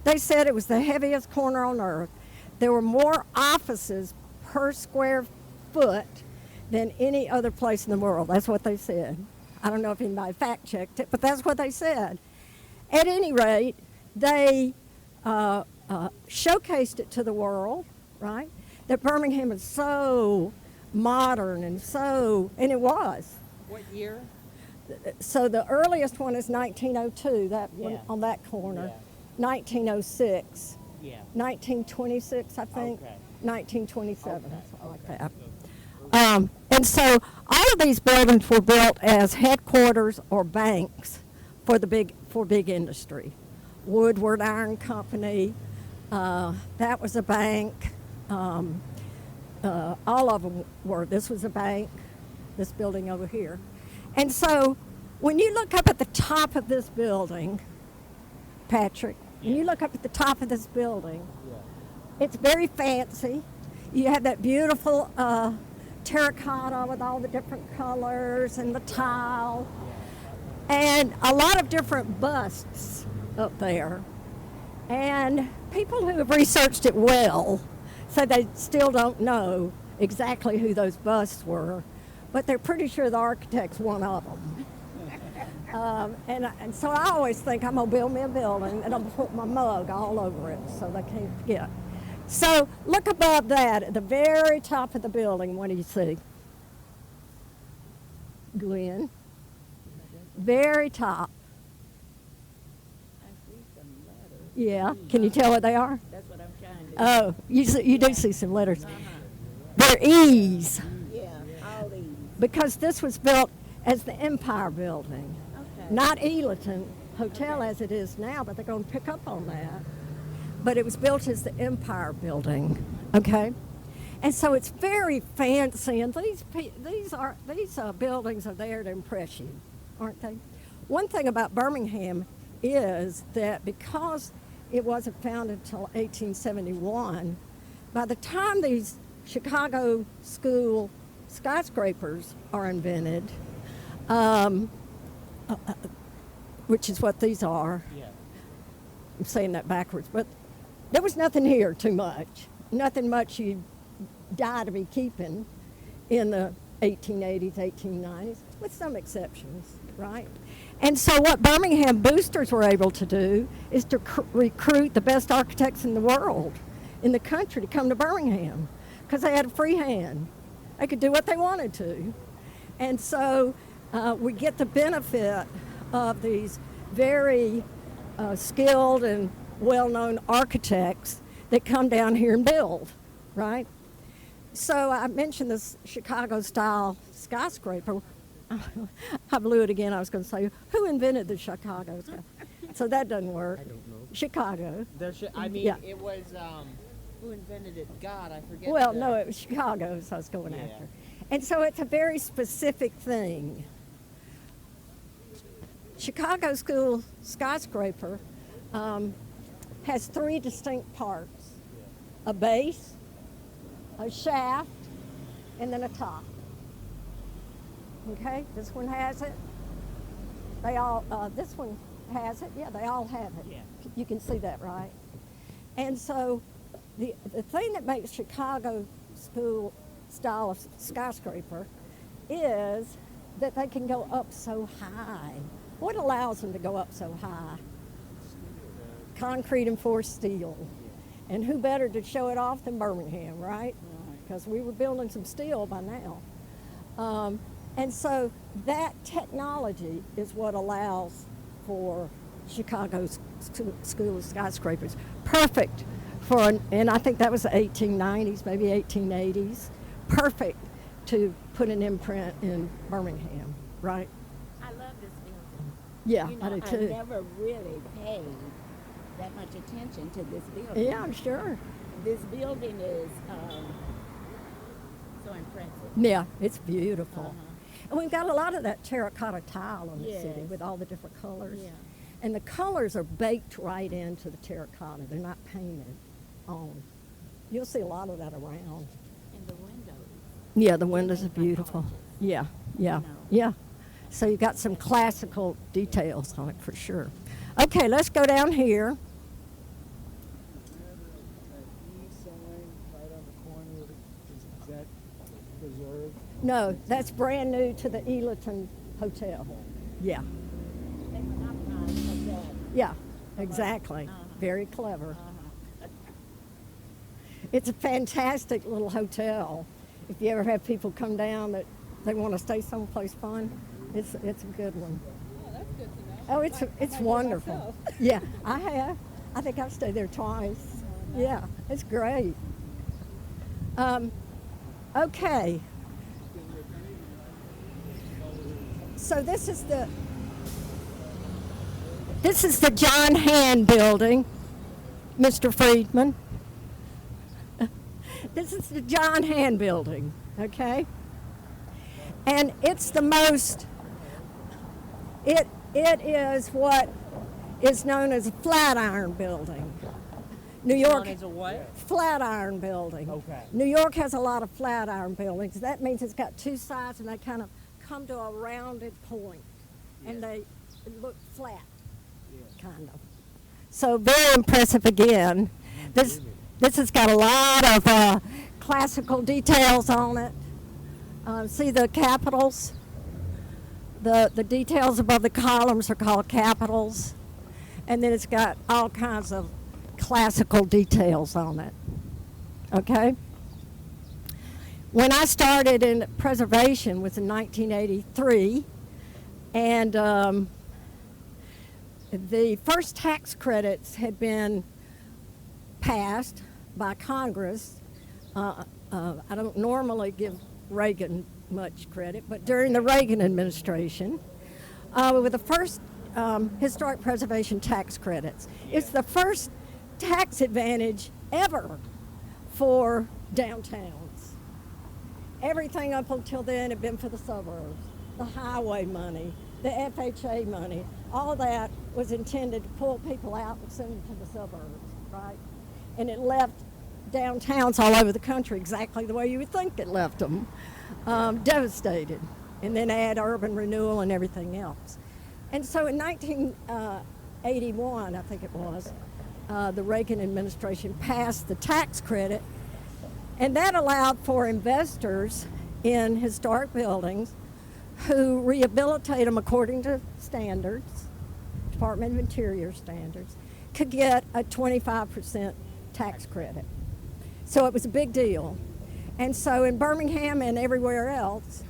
they said it was the heaviest corner on earth. There were more offices per square foot than any other place in the world. That's what they said. I don't know if anybody fact checked it, but that's what they said. At any rate, they showcased it to the world, right? That Birmingham is so modern and it was. What year? So the earliest one is 1902, that one Yeah. on that corner. Yeah. 1906, Yeah. 1926, I think, Okay. 1927, Okay. something like Okay. that. And so all of these buildings were built as headquarters or banks for big industry. Woodward Iron Company, that was a bank. All of them were. This was a bank, this building over here. And so when you look up at the top of this building, Patrick, when you look up at the top of this building, it's very fancy. You have that beautiful terracotta with all the different colors and the tile, and a lot of different busts up there. And people who have researched it well say they still don't know exactly who those busts were, but they're pretty sure the architect's one of them. And so I always think I'm going to build me a building and I'm going to put my mug all over it so they can't forget. So look above that, at the very top of the building, what do you see? Gwen. Very top. I see some letters. Yeah. Can you tell what they are? That's what I'm trying to. Oh, you do see some letters. They're E's, Yeah, all these. because this was built as the Empire Building. Okay. Not Eagleton Hotel as it is now, but they're going to pick up on that. But it was built as the Empire Building, okay? And so it's very fancy, and these buildings are there to impress you, aren't they? One thing about Birmingham is that because it wasn't founded until 1871, by the time these Chicago school skyscrapers are invented, which is what these are. Yeah. I'm saying that backwards, but there was nothing here too much. Nothing much you'd die to be keeping in the 1880s, 1890s, with some exceptions, right? And so what Birmingham boosters were able to do is to recruit the best architects in the world, in the country, to come to Birmingham, because they had a free hand. They could do what they wanted to. And so we get the benefit of these very skilled and well-known architects that come down here and build, right? So I mentioned this Chicago-style skyscraper. I blew it again. I was going to say, who invented the Chicago skyscraper? So that doesn't work. I don't know. Chicago. I mean, Yeah. it was, who invented it? God, I forget. Well, no, it was Chicago, so I was going Yeah. after. And so it's a very specific thing. Chicago School skyscraper has three distinct parts: a base, a shaft, and then a top. Okay, this one has it. They all, this one has it. Yeah, they all have it. Yeah. You can see that, right? And so the thing that makes Chicago School style of skyscraper is that they can go up so high. What allows them to go up so high? Concrete and forced steel. And who better to show it off than Birmingham, right? Because we were building some steel by now. And so that technology is what allows for Chicago's School of Skyscrapers. Perfect for, and I think that was the 1890s, maybe 1880s. Perfect to put an imprint in Birmingham, right? I love this building. Yeah, You know, I do I too. never really paid that much attention to this building. Yeah, I'm sure. This building is so impressive. Yeah, it's beautiful. Uh-huh. And we've got a lot of that terracotta tile in the city Yes. with all the different colors. Yeah. And the colors are baked right into the terracotta. They're not painted on. You'll see a lot of that around. And the windows. Yeah, the windows are Like beautiful. arches. Yeah, yeah, know. yeah. So you got some classical details on it for sure. Okay, let's go down here. Is there an E sign right on the corner? Is that preserved? No, that's brand new to the Ealerton Hotel. Yeah, They monopolized hotel. yeah, exactly. Very clever. It's a fantastic little hotel. If you ever have people come down that they want to stay someplace fun, it's a good one. Oh, that's good to know. Oh, it's Might go wonderful. myself. Yeah, I have. I think I've stayed there twice. Yeah, it's great. Okay. So this is the John Hand building, Mr. Friedman. This is the John Hand building, okay? And it's the most, it is what is known as a Flatiron building. New York, Known as a what? Flatiron building. Okay. New York has a lot of Flatiron buildings. That means it's got two sides and they kind of come to a rounded point and they look flat, kind of. So very impressive again. This has got a lot of classical details on it. See the capitals? The details above the columns are called capitals. And then it's got all kinds of classical details on it. Okay? When I started in preservation was in 1983, and the first tax credits had been passed by Congress. I don't normally give Reagan much credit, but during the Reagan administration, with the first historic preservation tax credits. It's the first tax advantage ever for downtowns. Everything up until then had been for the suburbs, the highway money, the FHA money, all that was intended to pull people out and send them to the suburbs, right? And it left downtowns all over the country exactly the way you would think it left them, devastated. And then add urban renewal and everything else. And so in 1981, I think it was, the Reagan administration passed the tax credit, and that allowed for investors in historic buildings who rehabilitate them according to standards, Department of Interior standards, could get a 25% tax credit. So it was a big deal. And so in Birmingham and everywhere else,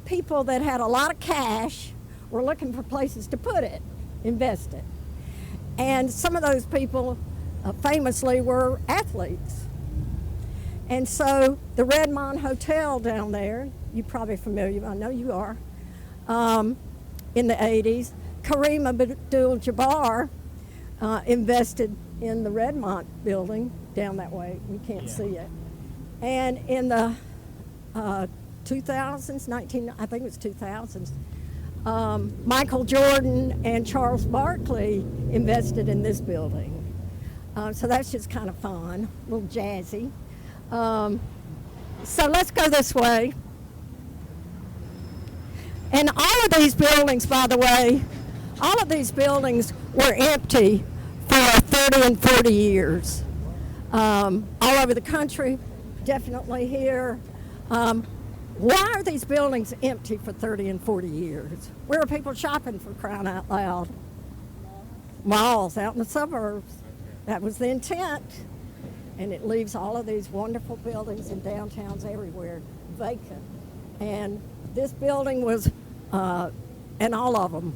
people that had a lot of cash were looking for places to put it, invest it. And some of those people famously were athletes. And so the Redmond Hotel down there, you're probably familiar, I know you are, in the 80s, Kareem Abdul-Jabbar invested in the Redmond building down that way. We can't see it. And in the 2000s, I think it was 2000s, Michael Jordan and Charles Barkley invested in this building. So that's just kind of fun, a little jazzy. So let's go this way. And all of these buildings, by the way, all of these buildings were empty for 30 and 40 years. All over the country, definitely here. Why are these buildings empty for 30 and 40 years? Where are people shopping, for crying out loud? Malls out in the suburbs. That was the intent. And it leaves all of these wonderful buildings in downtowns everywhere vacant. And this building was, and all of them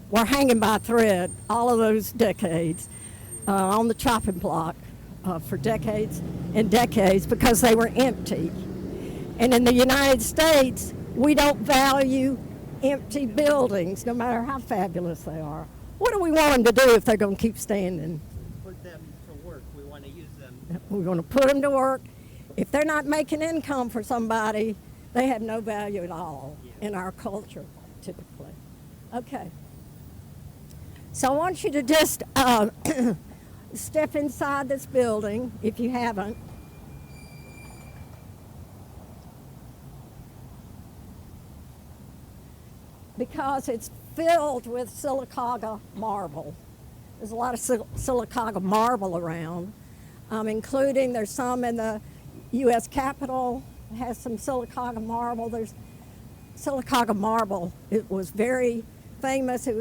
were hanging by a thread all of those decades on the chopping block for decades and decades because they were empty. And in the United States, we don't value empty buildings, no matter how fabulous they are. What do we want them to do if they're going to keep standing? Put them to work. We want to use them. We're going to put them to work. If they're not making income for somebody, they have no value at all in our culture, typically. Okay. So I want you to just step inside this building, if you haven't. because it's filled with Silicaga marble. There's a lot of Silicaga marble around, including there's some in the U.S. Capitol. It has some Silicaga marble. There's Silicaga marble. It was very famous. It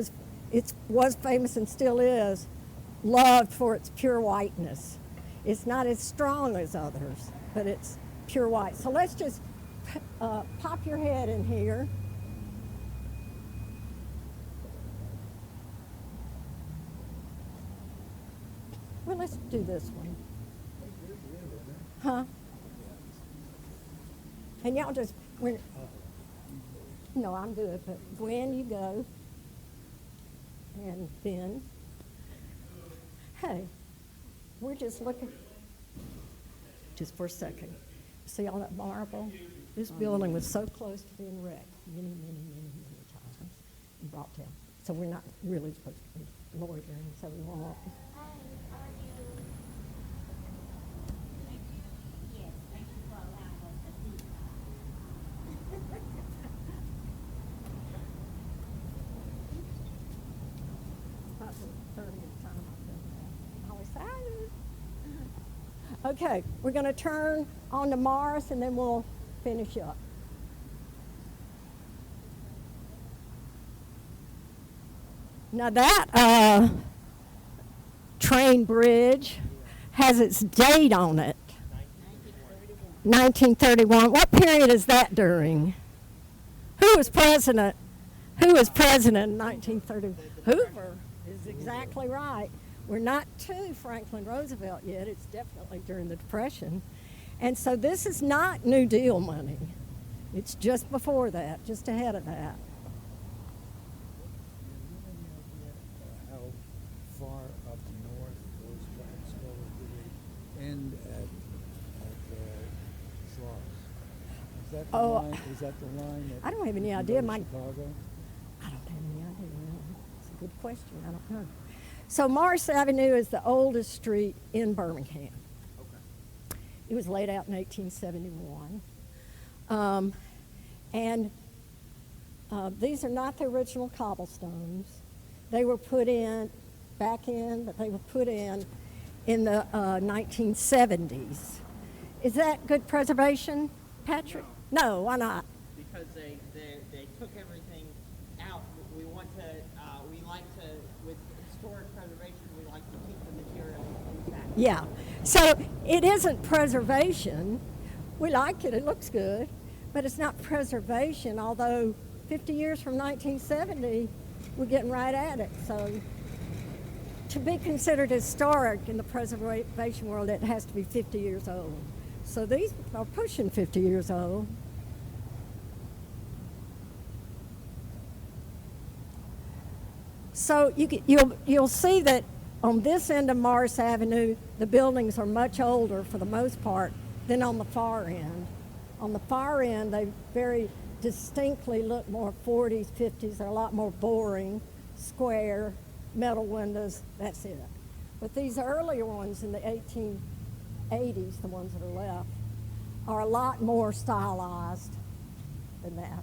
was famous and still is, loved for its pure whiteness. It's not as strong as others, but it's pure white. So let's just pop your head in here. Well, let's do this one. Huh? And y'all just, no, I'm good, but Gwen, you go. And Ben. Hey, we're just looking, just for a second. See all that marble? This building was so close to being wrecked many times and brought down. So we're not really supposed to be loitering, so we won't. Okay, we're going to turn on to Morris and then we'll finish up. Now that train bridge has its date on it. 1931. What period is that during? Who was president? Who was president in 1930? Hoover is exactly right. We're not to Franklin Roosevelt yet. It's definitely during the Depression. And so this is not New Deal money. It's just before that, just ahead of that. How far up north those tracks go? Do they end at Schloss? Is that the line? Is that the line that I don't have any you can idea. go to Chicago? I don't have any idea. It's a good question. I don't know. So Morris Avenue is the oldest street in Birmingham. Okay. It was laid out in 1871. These are not the original cobblestones. They were put in, but they were put in the 1970s. Is that good preservation, Patrick? No, why not? Because they took everything out. We like to, with historic preservation, we like to keep the material intact. Yeah. So it isn't preservation. We like it. It looks good. But it's not preservation, although 50 years from 1970, we're getting right at it. So to be considered historic in the preservation world, it has to be 50 years old. So these are pushing 50 years old. So you'll see that on this end of Morris Avenue, the buildings are much older for the most part than on the far end. On the far end, they very distinctly look more 40s, 50s. They're a lot more boring, square, metal windows, that's it. But these earlier ones in the 1880s, the ones that are left, are a lot more stylized than that.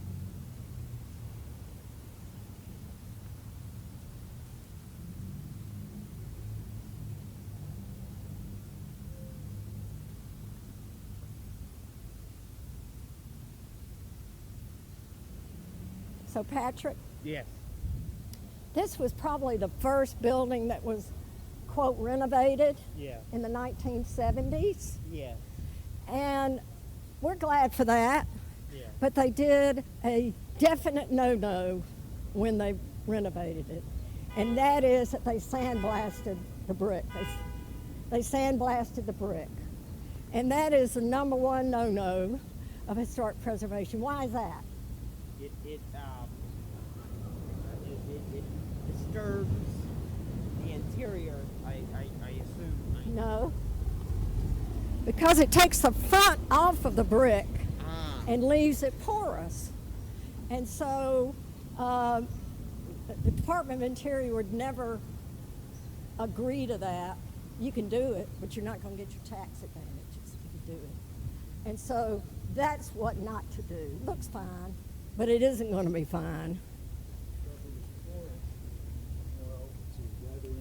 So Patrick, Yes. this was probably the first building that was, quote, renovated Yeah. in the 1970s. Yes. And we're glad for that. Yeah. But they did a definite no-no when they renovated it. And that is that they sandblasted the brick. They sandblasted the brick. And that is the number one no-no of historic preservation. Why is that? It disturbs the interior, I assume. No. Because it takes the front off of the brick and leaves it porous. And so the Department of Interior would never agree to that. You can do it, but you're not going to get your tax advantages if you do it. And so that's what not to do. Looks fine, but it isn't going to be fine.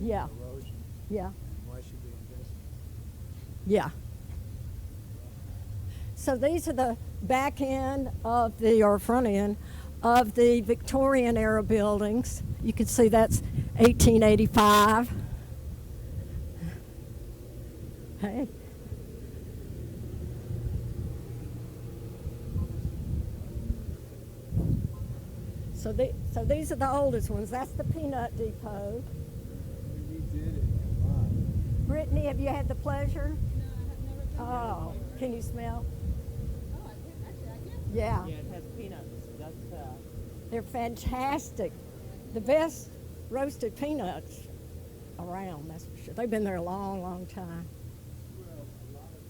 Yeah. erosion. Yeah. And why should we invest in Yeah. So these are the back end of the, or front end, of the Victorian era buildings. You can see that's 1885. Hey. So these are the oldest ones. That's the peanut depot. We redid it a lot. Brittany, have you had the pleasure? No, I have never been Oh, there. can you smell? Oh, actually, I can. Yeah. Yeah, it has peanuts. That's They're fantastic. The best roasted peanuts around, that's for sure. They've been there a long, long time. Well, a lot of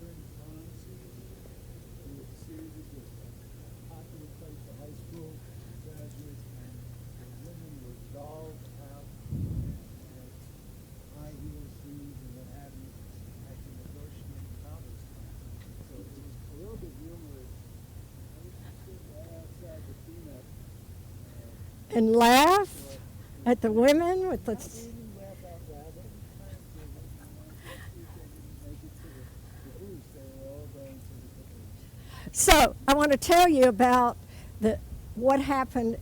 during prom season, we would see this was a popular place for high school graduates, and the women were dolled out and high heel shoes and what have you, at the negotiating conference class. So it was a little bit humorous. I used to sit right outside the peanut. And laugh at the women with the. Not even laugh out loud. They were trying to see if they didn't make it to the booth. They were all going to the booth. So I want to tell you about what happened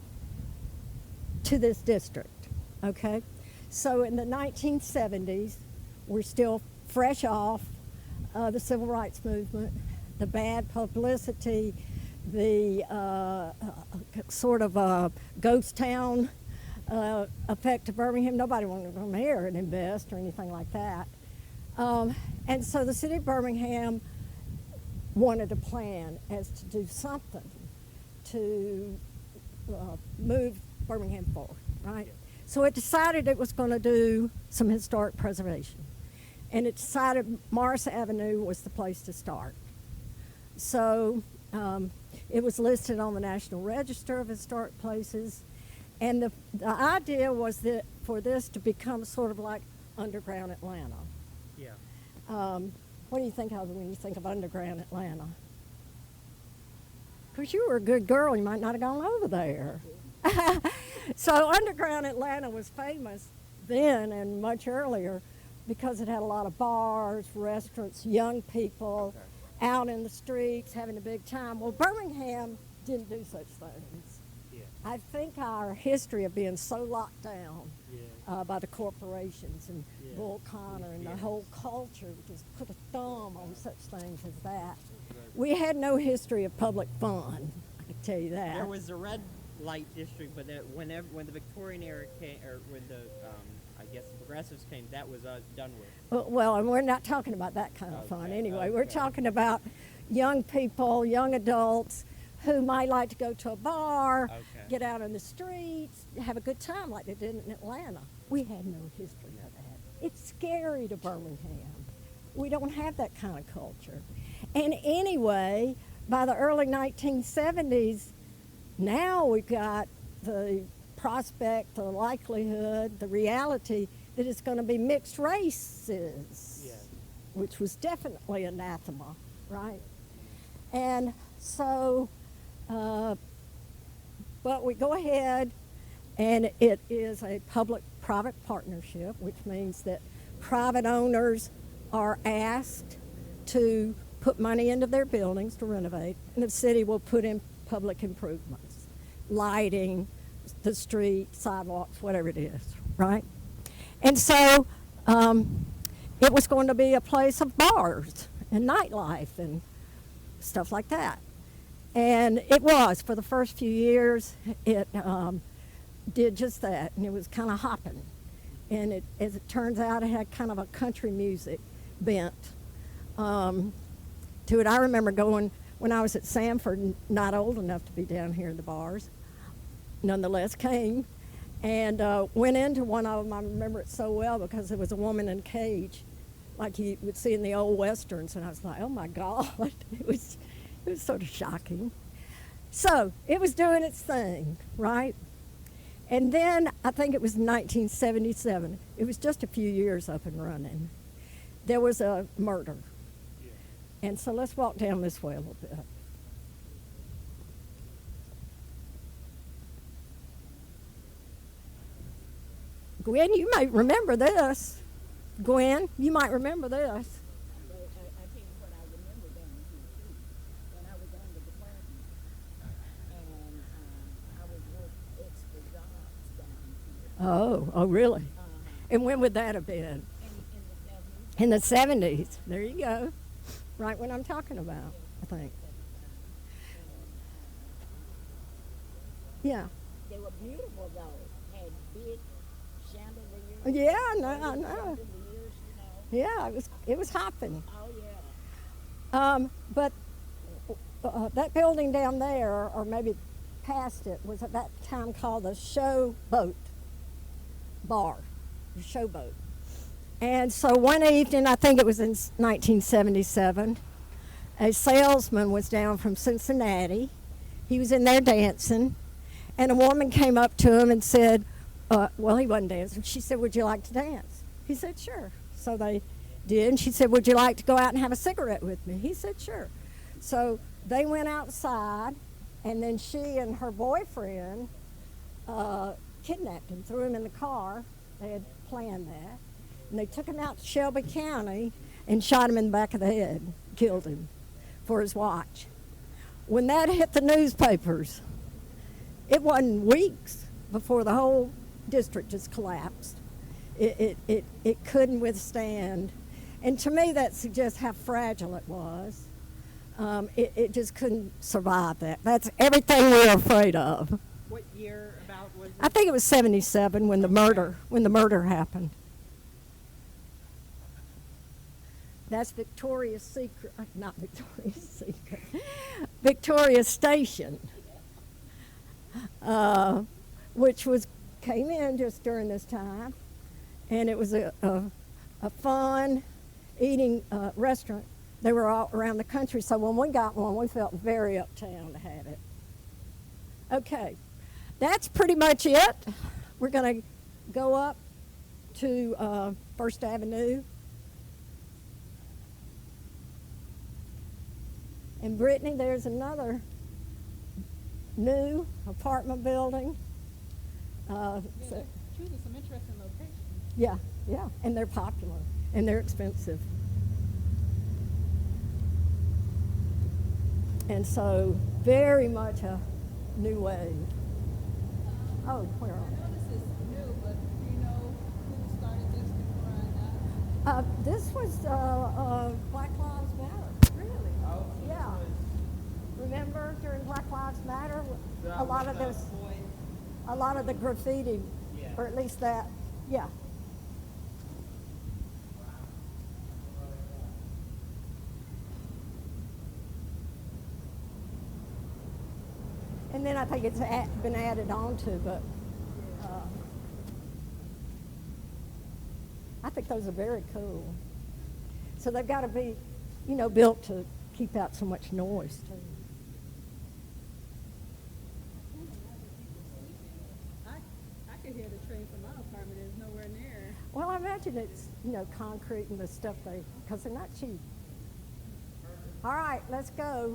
to this district. Okay, so in the 1970s, we're still fresh off the civil rights movement, the bad publicity, the sort of ghost town effect of Birmingham. Nobody wanted to come here and invest or anything like that. And so the city of Birmingham wanted a plan as to do something to move Birmingham forward, right? So it decided it was going to do some historic preservation. And it decided Morris Avenue was the place to start. So it was listed on the National Register of Historic Places. And the idea was that for this to become sort of like underground Atlanta. Yeah. What do you think of when you think of underground Atlanta? Because you were a good girl, you might not have gone over there. So underground Atlanta was famous then and much earlier because it had a lot of bars, restaurants, young people out in the streets having a big time. Well, Birmingham didn't do such things. Yeah. I think our history of being so locked down Yeah. by the corporations and Yeah. Bull Connor and the Yes. whole culture just put a thumb on such things as that. We had no history of public fun, I can tell you that. there was a red light district, but when the Victorian era came, or when the I guess the progressives came, that was done with. Well, and we're not talking about that kind of fun Okay, anyway. We're okay. talking about young people, young adults who might like to go to a bar, Okay. get out in the streets, have a good time like they did in Atlanta. We had no history of that. It's scary to Birmingham. We don't have that kind of culture. And anyway, by the early 1970s, now we've got the prospect, the likelihood, the reality that it's going to be mixed races, Yeah. which was definitely anathema, right? And so, but we go ahead, and it is a public-private partnership, which means that private owners are asked to put money into their buildings to renovate, and the city will put in public improvements, lighting, the street, sidewalks, whatever it is, right? And so it was going to be a place of bars and nightlife and stuff like that. And it was, for the first few years, it did just that, and it was kind of hopping. And it, as it turns out, it had kind of a country music bent to it. I remember going, when I was at Sanford, not old enough to be down here in the bars, nonetheless came and went into one of them. I remember it so well because there was a woman in a cage like you would see in the old westerns, and I was like, oh my God. It was sort of shocking. So it was doing its thing, right? And then I think it was 1977. It was just a few years up and running. There was a murder. Yeah. And so let's walk down this way a little bit. Gwen, you may remember this. Gwen, you might remember this. I tell you what, I remember down here too. When I was on the department, and I was working extra jobs down here. Oh, really? Uh-huh. And when would that have been? In the 70s. In the 70s. There you go. Right when I'm talking about, I think. Yeah. They were beautiful though. Had big chandeliers. Yeah, I know. Chandeliers, you know. Yeah, it was hopping. Oh yeah. But that building down there, or maybe past it, was at that time called the Showboat Bar, the Showboat. And so one evening, I think it was in 1977, a salesman was down from Cincinnati. He was in there dancing, and a woman came up to him and said, well, he wasn't dancing. She said, would you like to dance? He said, sure. So they did, and she said, would you like to go out and have a cigarette with me? He said, sure. So they went outside, and then she and her boyfriend kidnapped him, threw him in the car. They had planned that. And they took him out to Shelby County and shot him in the back of the head, killed him for his watch. When that hit the newspapers, it wasn't weeks before the whole district just collapsed. It couldn't withstand. And to me, that suggests how fragile it was. It just couldn't survive that. That's everything we were afraid of. What year about was it? I think it was 77 when the murder happened. That's Victoria's Secret, not Victoria's Secret, Victoria's Station, which came in just during this time, and it was a fun eating restaurant. They were all around the country, so when we got one, we felt very uptown to have it. Okay, that's pretty much it. We're going to go up to First Avenue. And Brittany, there's another new apartment building. Yeah, they're choosing some interesting locations. Yeah, and they're popular, and they're expensive. And so, very much a new wave. Oh, where are I know this is new, but do you know who started this before I got? This was Black Lives Matter. Really? Oh, so Yeah. Remember during Black Lives Matter, a lot of the graffiti, Yeah. or at least that, yeah. And then I think it's been added on to, but I think those are very cool. So they've got to be, built to keep out so much noise too. I could hear the train from my apartment. It's nowhere near. Well, I imagine it's, concrete and the stuff because they're not cheap. All right, let's go.